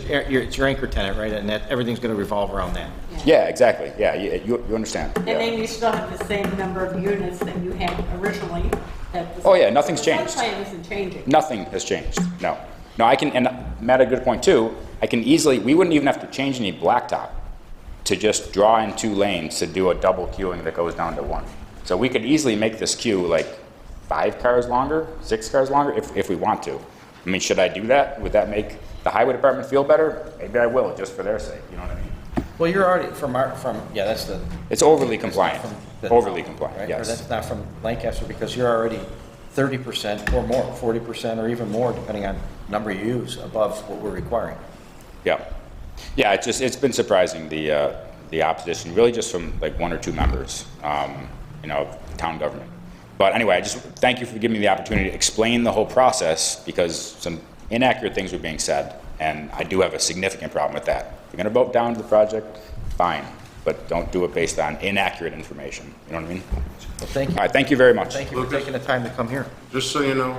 your anchor tenant, right? And everything's going to revolve around that. Yeah, exactly. Yeah, you understand. And Yeah. then you still have the same number of units that you had originally. Oh, yeah, nothing's changed. The plan isn't changing. Nothing has changed. No, I can. And Matt had a good point too. I can easily. We wouldn't even have to change any blacktop to just draw in 2 lanes to do a double queuing that goes down to 1. So we could easily make this queue like 5 cars longer, 6 cars longer if we want to. I mean, should I do that? Would that make the highway department feel better? Maybe I will, just for their sake. You know what I mean? Well, you're already that's the. It's overly compliant. from the- Overly compliant. Right? Or Yes. that's not from Lancaster, because you're already 30% or more, 40% or even more, depending on number you use, above what we're requiring. Yeah. Yeah, it's been surprising, the opposition, really just from like 1 or 2 members, town government. But anyway, I just thank you for giving me the opportunity to explain the whole process, because some inaccurate things were being said, and I do have a significant problem with that. If you're gonna vote down the project, fine, but don't do it based on inaccurate information, you know what I mean? Well, thank you. All right, thank you very much. Thank you for taking the time to come here. Just so you know,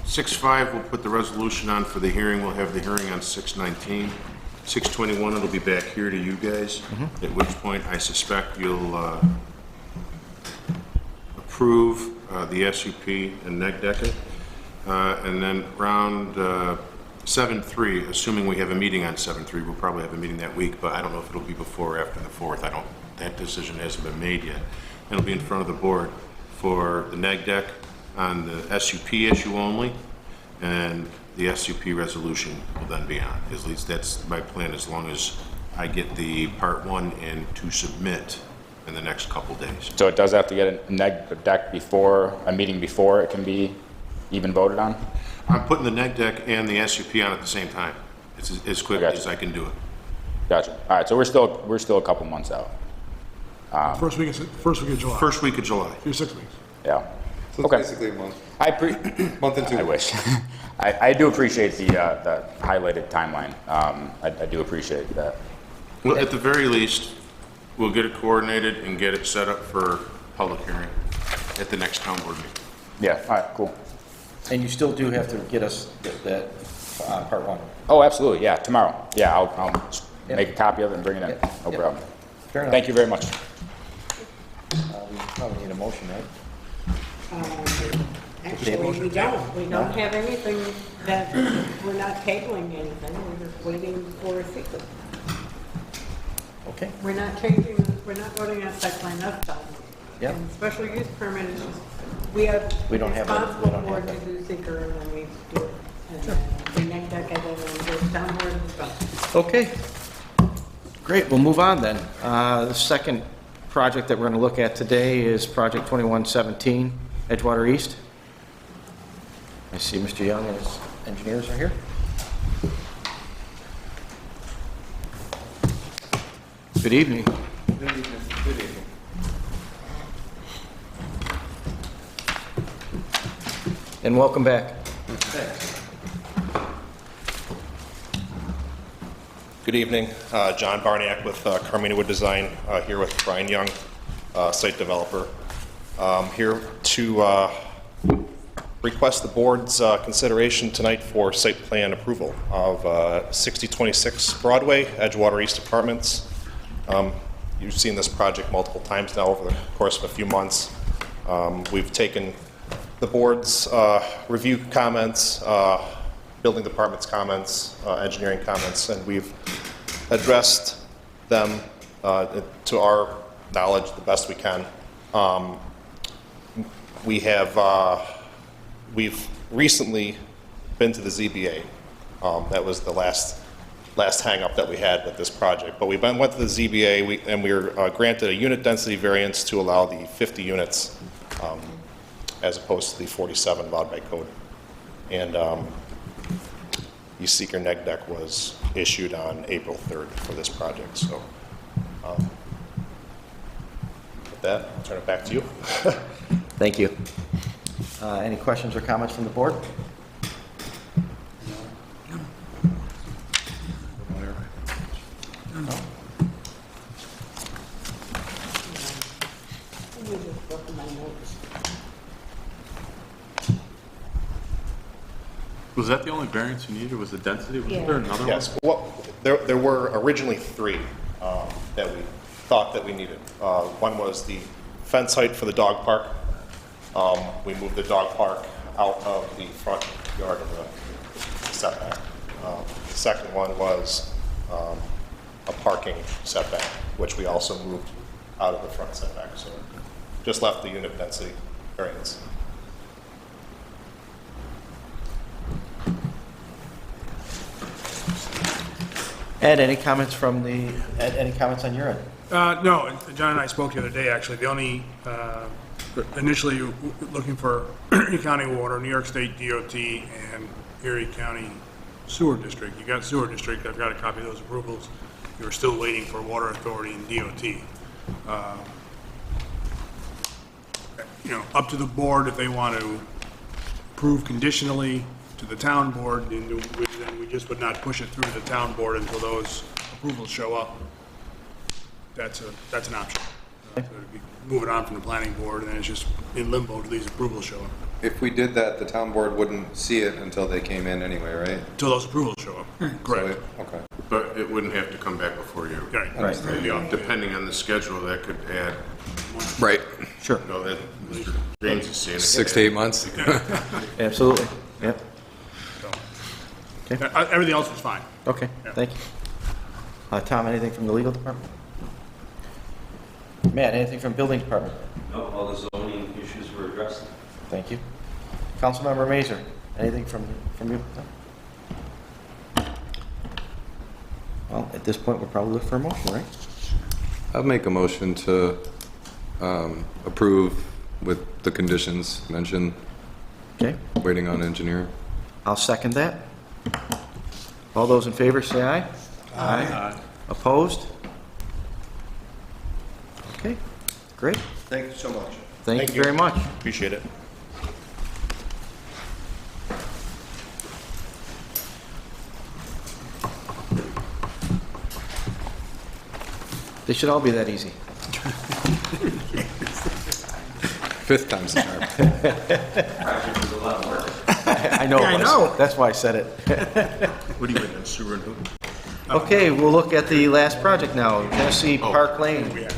6/5, we'll put the resolution on for the hearing. We'll have the hearing on 6/19. 6/21, it'll be back here to you guys, at which point I suspect you'll approve the SUP and neg deck it. And then round 7/3, assuming we have a meeting on 7/3, we'll probably have a meeting that week, but I don't know if it'll be before or after the 4th. That decision hasn't been made yet. It'll be in front of the board for the neg deck on the SUP issue only, and the SUP resolution will then be on. At least that's my plan, as long as I get the part 1 in to submit in the next couple days. So it does have to get a neg deck before, a meeting before it can be even voted on? I'm putting the neg deck and the SUP on at the same time. It's as quick Gotcha. as I can do it. Gotcha. All right, so we're still a couple months out. First week of July. First week of July. You're 6 weeks. Yeah. So it's Okay. basically a month. Month and 2 I wish. I do appreciate the highlighted timeline. I do appreciate that. Well, at the very least, we'll get it coordinated and get it set up for public hearing at the next town board meeting. Yeah, all right, cool. And you still do have to get us that part 1. Oh, absolutely, yeah, tomorrow. Yeah, I'll Yep. make a copy of it and bring it in. Yep. No Yep. problem. Fair enough. Thank you very much. We probably need a motion, right? Actually, we don't. We don't have anything that, we're not tabling anything. We're just waiting for a sequence. Okay. We're not changing, we're not voting on site plan, that's all. Yep. And special use permit is just, We don't have that. We responsible don't board have to that. do seeker and then we do it. And then the next deck, and then the town board is done. Okay. Great, we'll move on then. The second project that we're going to look at today is Project 2117, Edgewater East. I see Mr. Young and his engineers are here. Good evening. Good evening. And welcome back. Good evening, John Barniak with Carmina Wood Design, here with Brian Young, site developer. Here to request the board's consideration tonight for site plan approval of 6026 Broadway, Edgewater East Apartments. You've seen this project multiple times now over the course of a few months. We've taken the board's review comments, building department's comments, engineering comments, and we've addressed them to our knowledge the best we can. We've recently been to the ZBA. That was the last hang-up that we had with this project. But we went to the ZBA and we were granted a unit density variance to allow the 50 units as opposed to the 47 allowed by code. And the seeker neg deck was issued on April 3rd for this project. So with that, I'll turn it back to you. Thank you. Any questions or comments from the board? Let me just look at my notes. Was that the only variance you needed, was the density? Was Yeah. there another one? Yes, well, there were originally 3 that we thought that we needed. One was the fence height for the dog park. We moved the dog park out of the front yard of the setback. The second one was a parking setback, which we also moved out of the front setback. So just left the unit density variance. Ed, any comments from the, Ed, any comments on your end? No, John and I spoke the other day, actually. The only, initially looking for Erie County Water, New York State DOT, and Erie County Sewer District. You got Sewer District, I've got a copy of those approvals. You were still waiting for Water Authority and DOT. You know, up to the board if they want to approve conditionally to the town board, and then we just would not push it through the town board until those approvals show up. That's an option. So it'd be moving on from the planning board, and then it's just in limbo till these approvals show up. If we did that, the town board wouldn't see it until they came in anyway, right? Till those approvals show up. Correct. Okay. But it wouldn't have to come back before you. Right. You know, depending on the schedule, that could add, Right. Sure. you know, that Mr. James is saying. it 6 could to add- 8 months. Absolutely. Yep. Everything else was fine. Okay, Yeah. thank you. Tom, anything from the legal department? Matt, anything from building department? No, all the zoning issues were addressed. Thank you. Councilmember Mazer, anything from you? No? Well, at this point, we'll probably look for a motion, right? I'll make a motion to approve with the conditions mentioned, Okay, waiting on engineer. I'll second that. All those in favor, say aye. Aye. Opposed? Okay, great. Thank you so much. Thank you very much. Appreciate it. They should all be that easy. Fifth time's the charm. I know. Yeah, I know. That's why I said it. What do you think, sewer and who? Okay, we'll look at the last project now, Genesee Park Lane.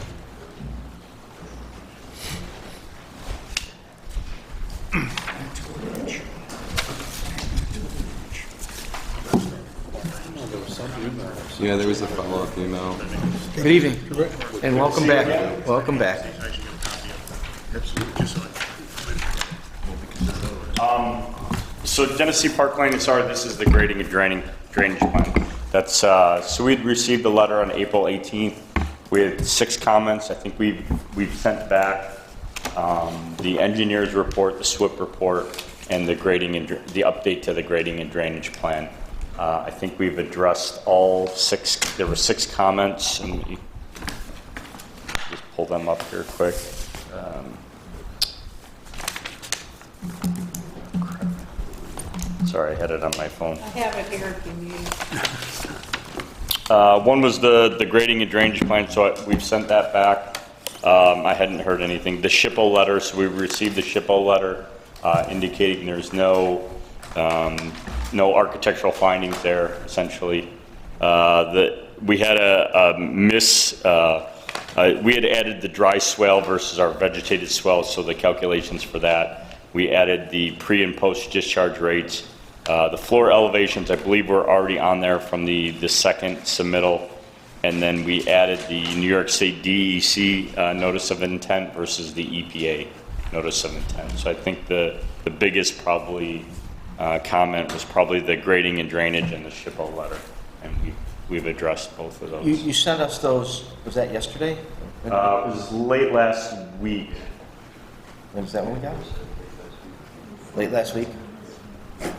Yeah, there was a follow-up email. Good evening, and welcome back. Welcome back. So Genesee Park Lane, this is the grading and drainage plan. That's, so we'd received a letter on April 18th with 6 comments. I think we've sent back the engineer's report, the SWIP report, and the grading and the update to the grading and drainage plan. I think we've addressed all 6, there were 6 comments, and you just pull them up here quick. Sorry, I had it on my phone. I have it here if you need it. One was the grading and drainage plan, so we've sent that back. I hadn't heard anything. The SHPO letter, so we received the SHPO letter indicating there's no architectural findings there, essentially. We had we had added the dry swale versus our vegetated swale, so the calculations for that. We added the pre and post discharge rates. The floor elevations, I believe, were already on there from the second submittal. And then we added the New York State DEC notice of intent versus the EPA notice of intent. So I think the biggest probably comment was probably the grading and drainage and the SHPO letter. And we've addressed both of those. You sent us those, was that yesterday? It was late last week. When is that when we got it? Late last week?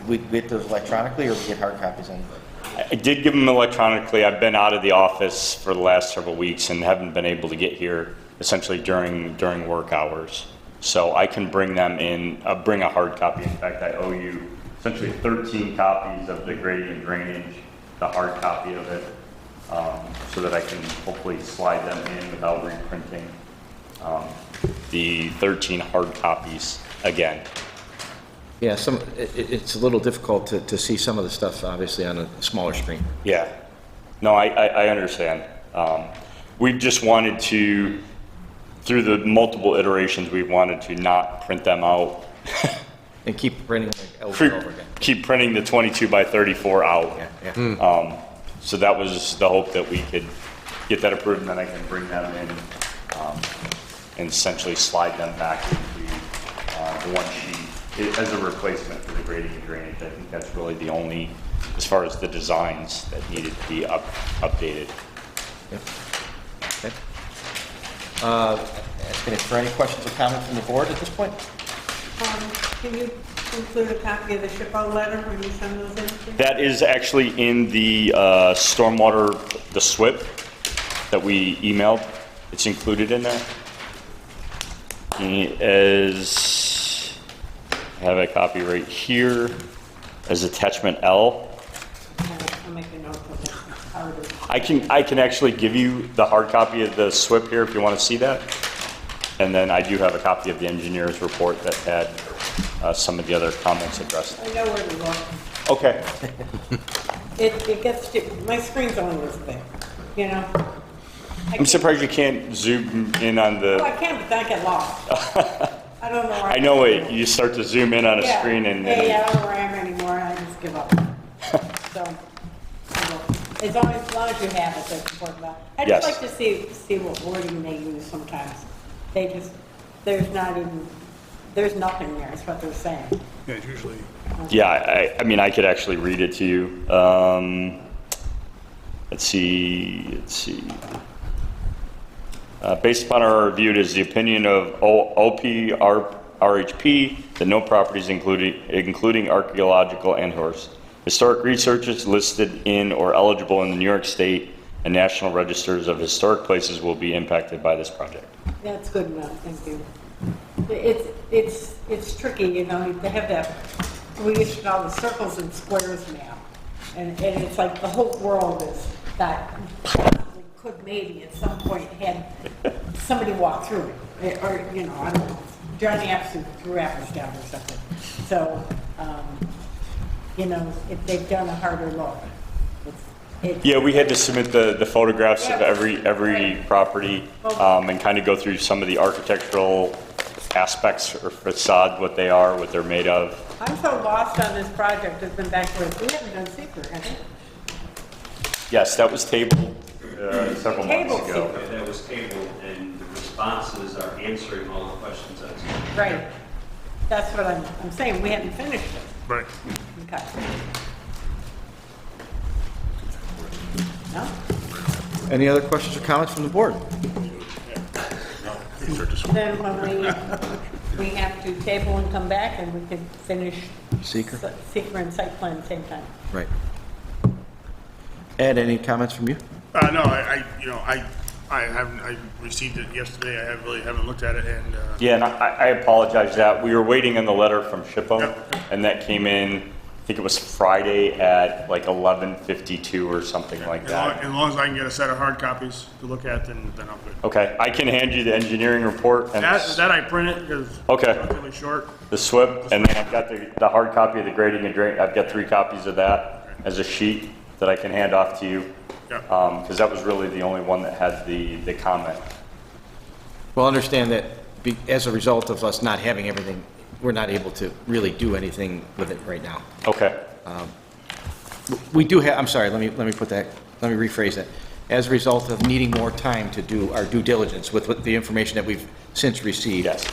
We get those electronically, or we get hard copies on? I did give them electronically. I've been out of the office for the last several weeks and haven't been able to get here essentially during work hours. So I can bring them in, bring a hard copy. In fact, I owe you essentially 13 copies of the grading and drainage, the hard copy of it, so that I can hopefully slide them in without reprinting the 13 hard copies again. Yeah, it's a little difficult to see some of the stuff, obviously, on a smaller screen. Yeah. No, I understand. We just wanted to, through the multiple iterations, we wanted to not print them out. And keep printing like over and over again. Keep printing the 22 by 34 out. Yeah. So that was the hope, that we could get that approved, and then I can bring them in and essentially slide them back into the one sheet as a replacement for the grading and drainage. I think that's really the only, as far as the designs that needed to be updated. Yep. Okay. Asking for any questions or comments from the board at this point? Can you include a copy of the SHPO letter when you send those in? please? That is actually in the stormwater, the SWIP that we emailed. It's included in there. I have a copy right here as attachment L. I'll make a note of that. I can actually give you the hard copy of the SWIP here if you want to see that. And then I do have a copy of the engineer's report that had some of the other comments addressed. I know where to look. Okay. It gets, my screen's only this big, you know? I'm surprised you can't zoom in on Oh, I the, can, but then I get lost. I don't know where I know it, you start to zoom in on a screen and Yeah, I then, don't know where I am anymore, I just give up. So, as long as you have it, that's important. I just Yes. like to see what wording they use sometimes. They just, there's nothing there, is what they're saying. Yeah, it's usually, yeah, I mean, I could actually read it to you. Let's see. Based upon our review, it is the opinion of OPRHP that no properties including archaeological and historic researches listed in or eligible in the New York State and National Registers of Historic Places will be impacted by this project. That's good enough, thank you. It's tricky, you know, they have that, we used to call the circles and squares map. And it's like the whole world is that possibly could maybe at some point had somebody walk through it. Or, you know, I don't know, Johnny Appleton threw apples down or something. So, you know, if they've done a harder look. Yeah, we had to submit the photographs of every property and kind of go through some of the architectural aspects or facade, what they are, what they're made of. I'm so lost on this project, it's been back to it. We haven't done secret, have we? Yes, that was tabled several months ago. Tabled. That was tabled, and the responses are answering all the questions that's. Right. That's what I'm saying, we haven't finished it. Right. Okay. No? Any other questions or comments from the board? Then when we have to table and come back and we can finish Seeker? Seeker and site plan at the same time. Right. Ed, any comments from you? No, I haven't, I received it yesterday, I haven't looked at it, and, Yeah, and I apologize that we were waiting on the letter from SHPO, Yep. and that came in, I think it was Friday at like 11:52 or something like that. as long as I can get a set of hard copies to look at, then I'm good. Okay, I can hand you the engineering report and That I print it, because it's Okay. relatively short. the SWIP, and then I've got the hard copy of the grading and drain. I've got 3 copies of that as a sheet that I can hand off to you. Yep. Because that was really the only one that had the comment. Well, understand that as a result of us not having everything, we're not able to really do anything with it right now. Okay. We do have, I'm sorry, let me rephrase that. As a result of needing more time to do our due diligence with the information that we've since received. Yes.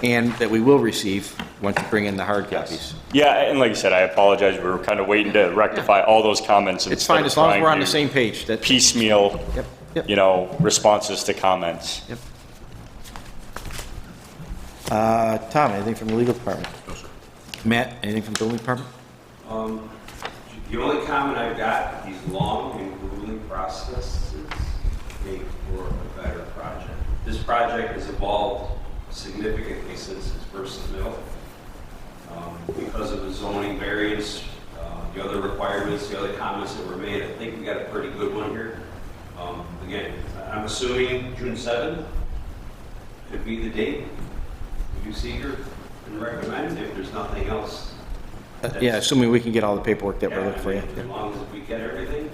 And that we will receive once you bring in the hard copies. Yeah, and like I said, I apologize. We were kind of waiting to rectify all those comments. It's fine, as long as we're on the same page. Piecemeal, Yep. responses to comments. Yep. Tom, anything from the legal department? No, sir. Matt, anything from the building department? The only comment I've got, these long and grueling processes make for a better project. This project has evolved significantly since its first submittal. Because of the zoning variance, the other requirements, the other comments that were made, I think we got a pretty good one here. Again, I'm assuming June 7th could be the date. Would you seeker and recommend if there's nothing else? Yeah, assuming we can get all the paperwork that we're looking for. Yeah, Yeah. as long as we get everything,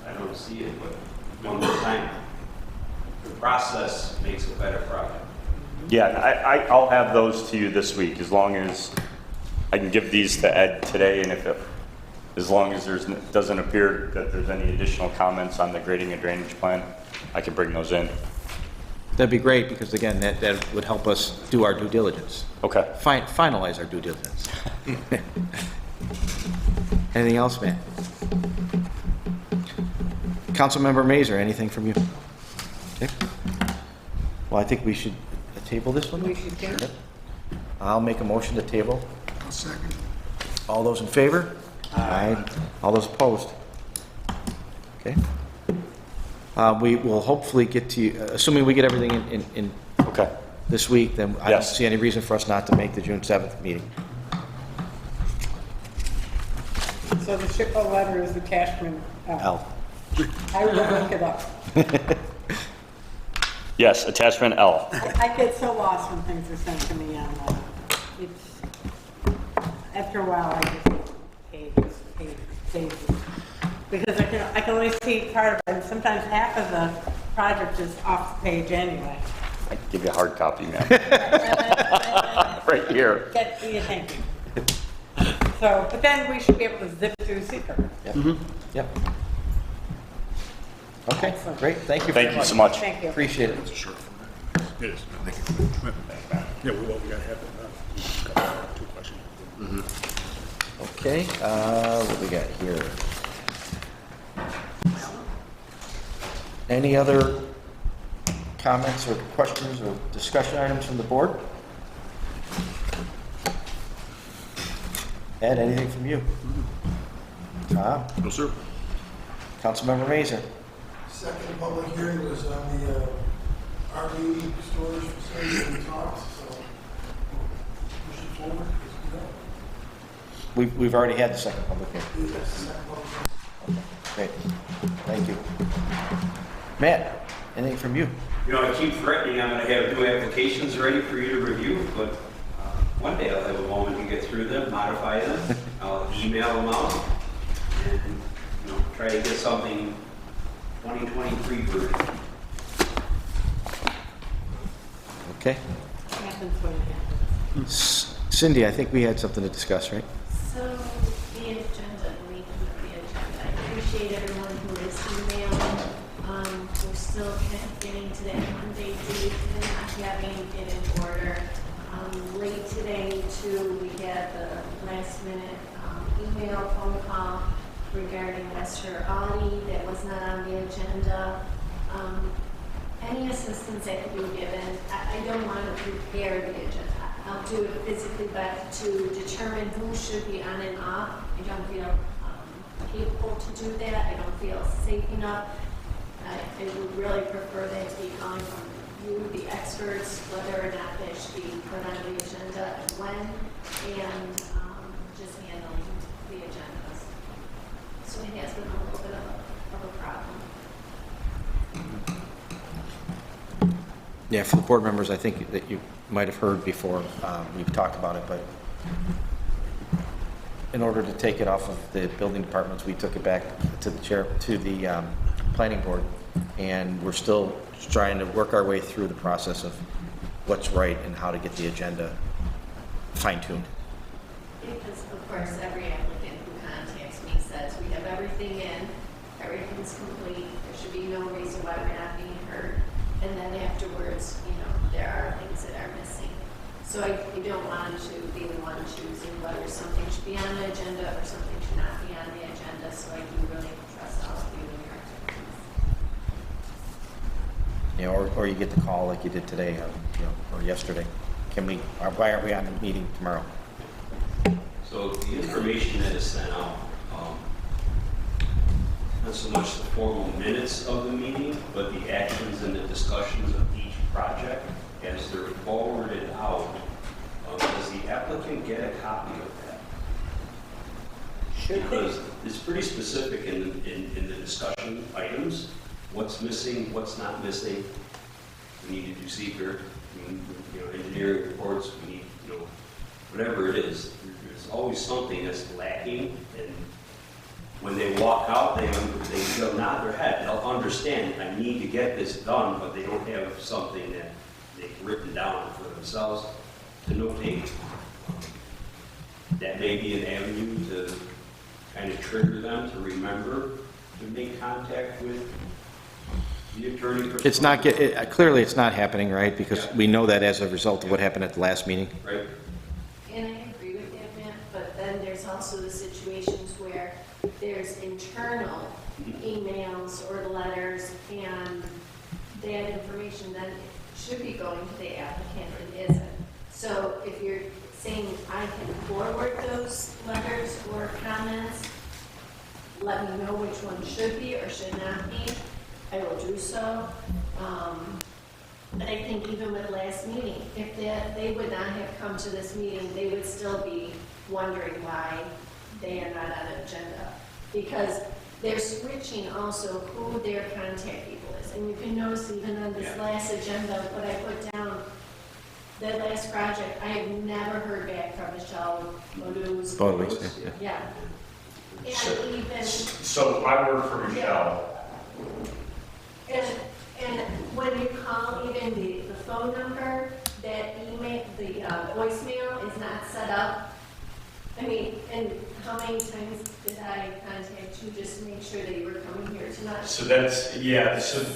I don't see it, but one more time. The process makes a better product. Yeah, I'll have those to you this week, as long as I can give these to Ed today, and as long as it doesn't appear that there's any additional comments on the grading and drainage plan, I can bring those in. That'd be great, because again, that would help us do our due diligence. Okay. Finalize our due diligence. Anything else, Matt? Councilmember Mazer, anything from you? Okay. Well, I think we should table this one. We should do it. I'll make a motion to table. I'll second. All those in favor? Aye. All those opposed? Okay. We will hopefully get to you, assuming we get everything in Okay. this week, then I don't Yes. see any reason for us not to make the June 7th meeting. So the SHPO letter is attachment L. L. I will look it up. Yes, attachment L. I get so lost when things are sent to me online. It's, after a while, I just pages. Because I can only see part of it, and sometimes half of the project is off the page anyway. I can give you a hard copy, man. Right here. Thank you. So, but then we should be able to zip through Seeker. Yep. Yep. Okay, Excellent. great. Thank you. Thank very you so much. Thank you. Appreciate it. It is. Thank you. Yeah, we gotta have it. 2 questions. Okay, what we got here? Any other comments or questions or discussion items from the board? Ed, anything from you? Tom? No, sir. Councilmember Mazur? Second public hearing was on the RV storage facility that we talked, so push it forward. We've already had the second public hearing. That's the second public hearing. Great, thank you. Matt, anything from you? You know, I keep threatening I'm going to have new applications ready for you to review, but one day I'll have a moment to get through them, modify them, I'll email them out, and, you know, try to get something 2023 version. Okay. Happens when it happens. Cindy, I think we had something to discuss, right? So the agenda, link with the agenda. I appreciate everyone who is emailing. We're still kind of getting to that Monday date and not having it in order. Late today too, we had the last minute email, phone call regarding Wester Audi that was not on the agenda. Any assistance that can be given, I don't want to prepare the agenda. I'll do it physically, but to determine who should be on and off, I don't feel capable to do that. I don't feel safe enough. I would really prefer that to be coming from you, the experts, whether or not that should be put on the agenda and when, and just handling the agendas. So it has been a little bit of a problem. Yeah, for the board members, I think that you might have heard before, we've talked about it, but in order to take it off of the building departments, we took it back to the chair, to the planning board, and we're still trying to work our way through the process of what's right and how to get the agenda fine-tuned. Because of course, every applicant who contacts me says, we have everything in, everything's complete, there should be no reason why we're not being heard. And then afterwards, you know, there are things that are missing. So I don't want to be the one choosing whether something should be on the agenda or something should not be on the agenda, so I do really trust all of you and your expertise. You know, or you get the call like you did today, you know, or yesterday. Why aren't we on the meeting tomorrow? So the information that is sent out, not so much the formal minutes of the meeting, but the actions and the discussions of each project as they're forwarded out. Does the applicant get a copy of that? Because it's pretty specific in the discussion items, what's missing, what's not missing. We need to do seeker, you know, engineering reports, we need, you know, whatever it is. There's always something that's lacking, and when they walk out, they'll nod their head. They'll understand, I need to get this done, but they don't have something that they've written down for themselves to notate. That may be an avenue to kind of trigger them to remember to make contact with the attorney. It's not clearly it's not happening, right? Because we know that as a result of what happened at the last meeting. Right. And I agree with that, Matt, but then there's also the situations where there's internal emails or letters, and that information then should be going to the applicant and isn't. So if you're saying I can forward those letters or comments, let me know which one should be or should not be. I will do so. But I think even with last meeting, if they would not have come to this meeting, they would still be wondering why they are not on the agenda. Because they're switching also who their contact people is. And you can notice even on this last agenda, what I put down, that last project, I have never heard back from Michelle Modus. Yeah. And even. So I work for Michelle. And when you call even the phone number, that email, the voicemail is not set up. I mean, and how many times did I contact you just to make sure that you were coming here tonight? So that's, yeah, so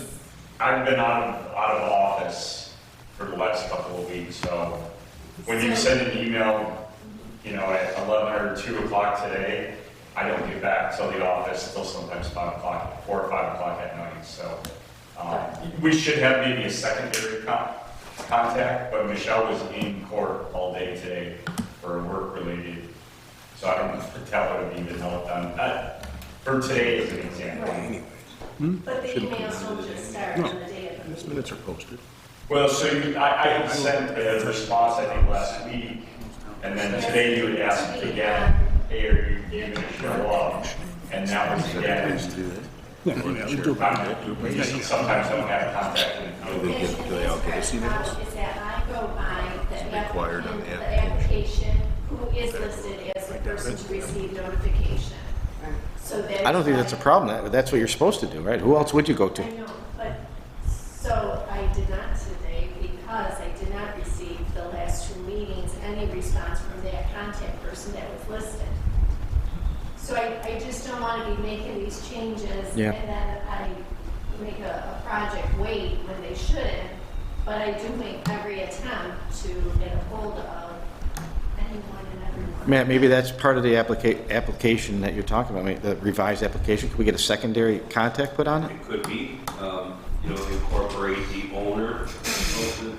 I've been out of office for the last couple of weeks, so when you send an email, you know, at 11 or 2 o'clock today, I don't get back till the office till sometimes 5 o'clock, 4 or 5 o'clock at night, so We should have maybe a secondary contact, but Michelle was in court all day today for work related. So I don't know if that would have even helped on that for today as an example. But the emails don't just start on the day of the meeting. Minutes are posted. Well, so I had sent a response, I think, last week, and then today you had asked again, hey, are you going to show up? And that was again. We sometimes don't have contact with Do they all get us emails? Is that I go by the applicant, the application, who is listed as the person to receive notification. So that. I don't think that's a problem. That's what you're supposed to do, right? Who else would you go to? I know, but, so I did not today because I did not receive the last 2 meetings, any response from that contact person that was listed. So I just don't want to be making these changes and Yeah. then I make a project wait when they shouldn't, but I do make every attempt to get a hold of anyone and everyone. Matt, maybe that's part of the application that you're talking about, the revised application. Could we get a secondary contact put on it? It could be, you know, incorporate the owner, of the,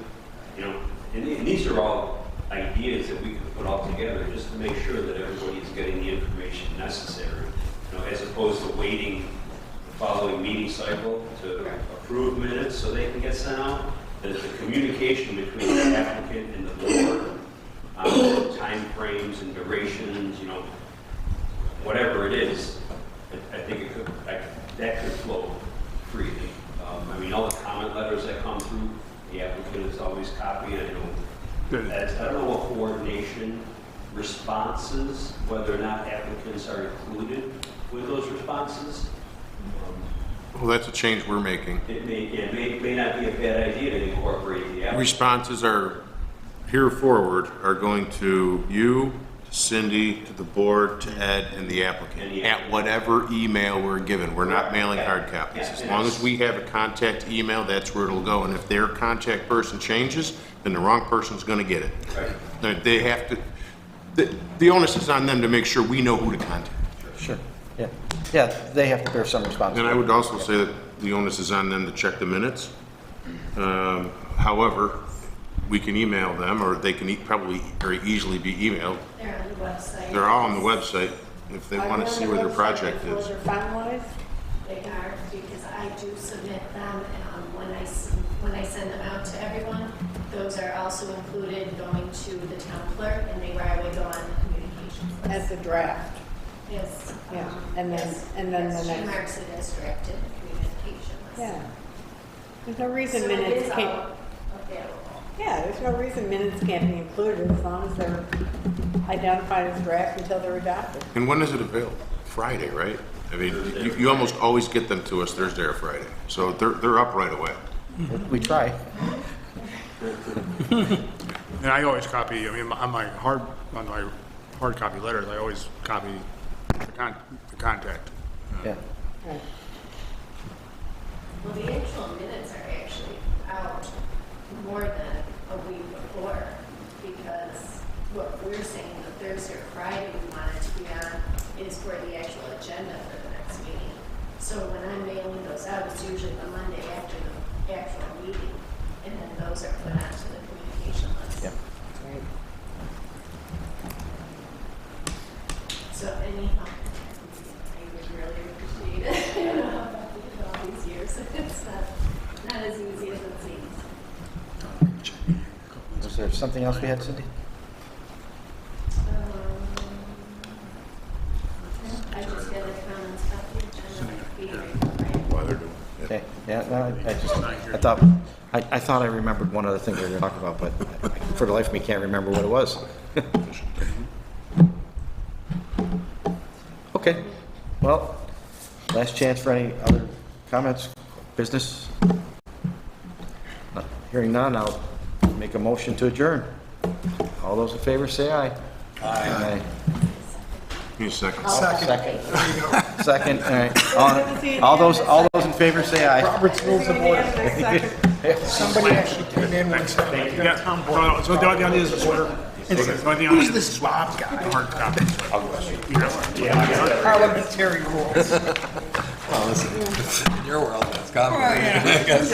you know, and these are all ideas that we could put all together just to make sure that everybody is getting the information necessary, you know, as opposed to waiting the following meeting cycle to approve minutes so they can get sent out. That the communication between the applicant and the board on timeframes and durations, you know, whatever it is, I think it could, that could flow freely. I mean, all the comment letters that come through, the applicant is always copying. I don't know what coordination responses, whether or not applicants are included with those responses. Well, that's a change we're making. It may not be a bad idea to incorporate the applicant. Responses are, here forward, are going to you, to Cindy, to the board, to Ed, and the applicant, at whatever email we're given. We're not mailing hard copies. As long as we have a contact email, that's where it'll go. And if their contact person changes, then the wrong person's gonna get it. They have to, the onus is on them to make sure we know who to contact. Sure. Yeah. Yeah, they have to bear some responsibility. And I would also say that the onus is on them to check the minutes. However, we can email them, or they can probably very easily be emailed. They're on the website. They're all on the website if they want to see where their project is. Those are finalized? They are, because I do submit them, when I send them out to everyone, those are also included going to the town clerk, and they right away go on the communications list. As a draft? Yes. Yeah, and then, yes, and then yes, the she next. marks it as directed communication list. Yeah. There's no reason So it minutes is can't, all available. yeah, there's no reason minutes can't be included as long as they're identified as draft until they're adopted. And when is it available? Friday, right? I mean, you almost always get them to us Thursday or Friday. So they're up right away. We try. And I always copy, I mean, on my hard copy letters, I always copy the contact. Yeah. Right. Well, the actual minutes are actually out more than a week before, because what we're saying, the Thursday or Friday we want it to be on is for the actual agenda for the next meeting. So when I'm mailing those out, it's usually the Monday after the actual meeting, and then those are put onto the communication list. Yep. Right. So any help, I would really appreciate it. You know, after all these years, it's not as easy as it seems. Was there something else we had, Cindy? I just had the comments about the agenda being right. While they're doing it. Okay, yeah, no, I thought I remembered one other thing we were going to talk about, but for the life of me, can't remember what it was. Okay, well, last chance for any other comments, business? Hearing none, I'll make a motion to adjourn. All those in favor, say aye. Aye. Give me a second. Second. Second, all right. All those in favor, say aye. Robert's Rules of Order. Somebody actually came in and said, Yeah, so the only thing is the sweater. who's this Bob guy? Hard copy. Parliamentary rules. Well, listen, in your world, that's complicated. That's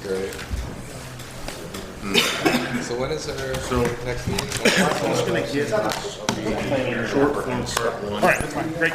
great. So when is our next meeting? Short form part one. All right, that's fine, great.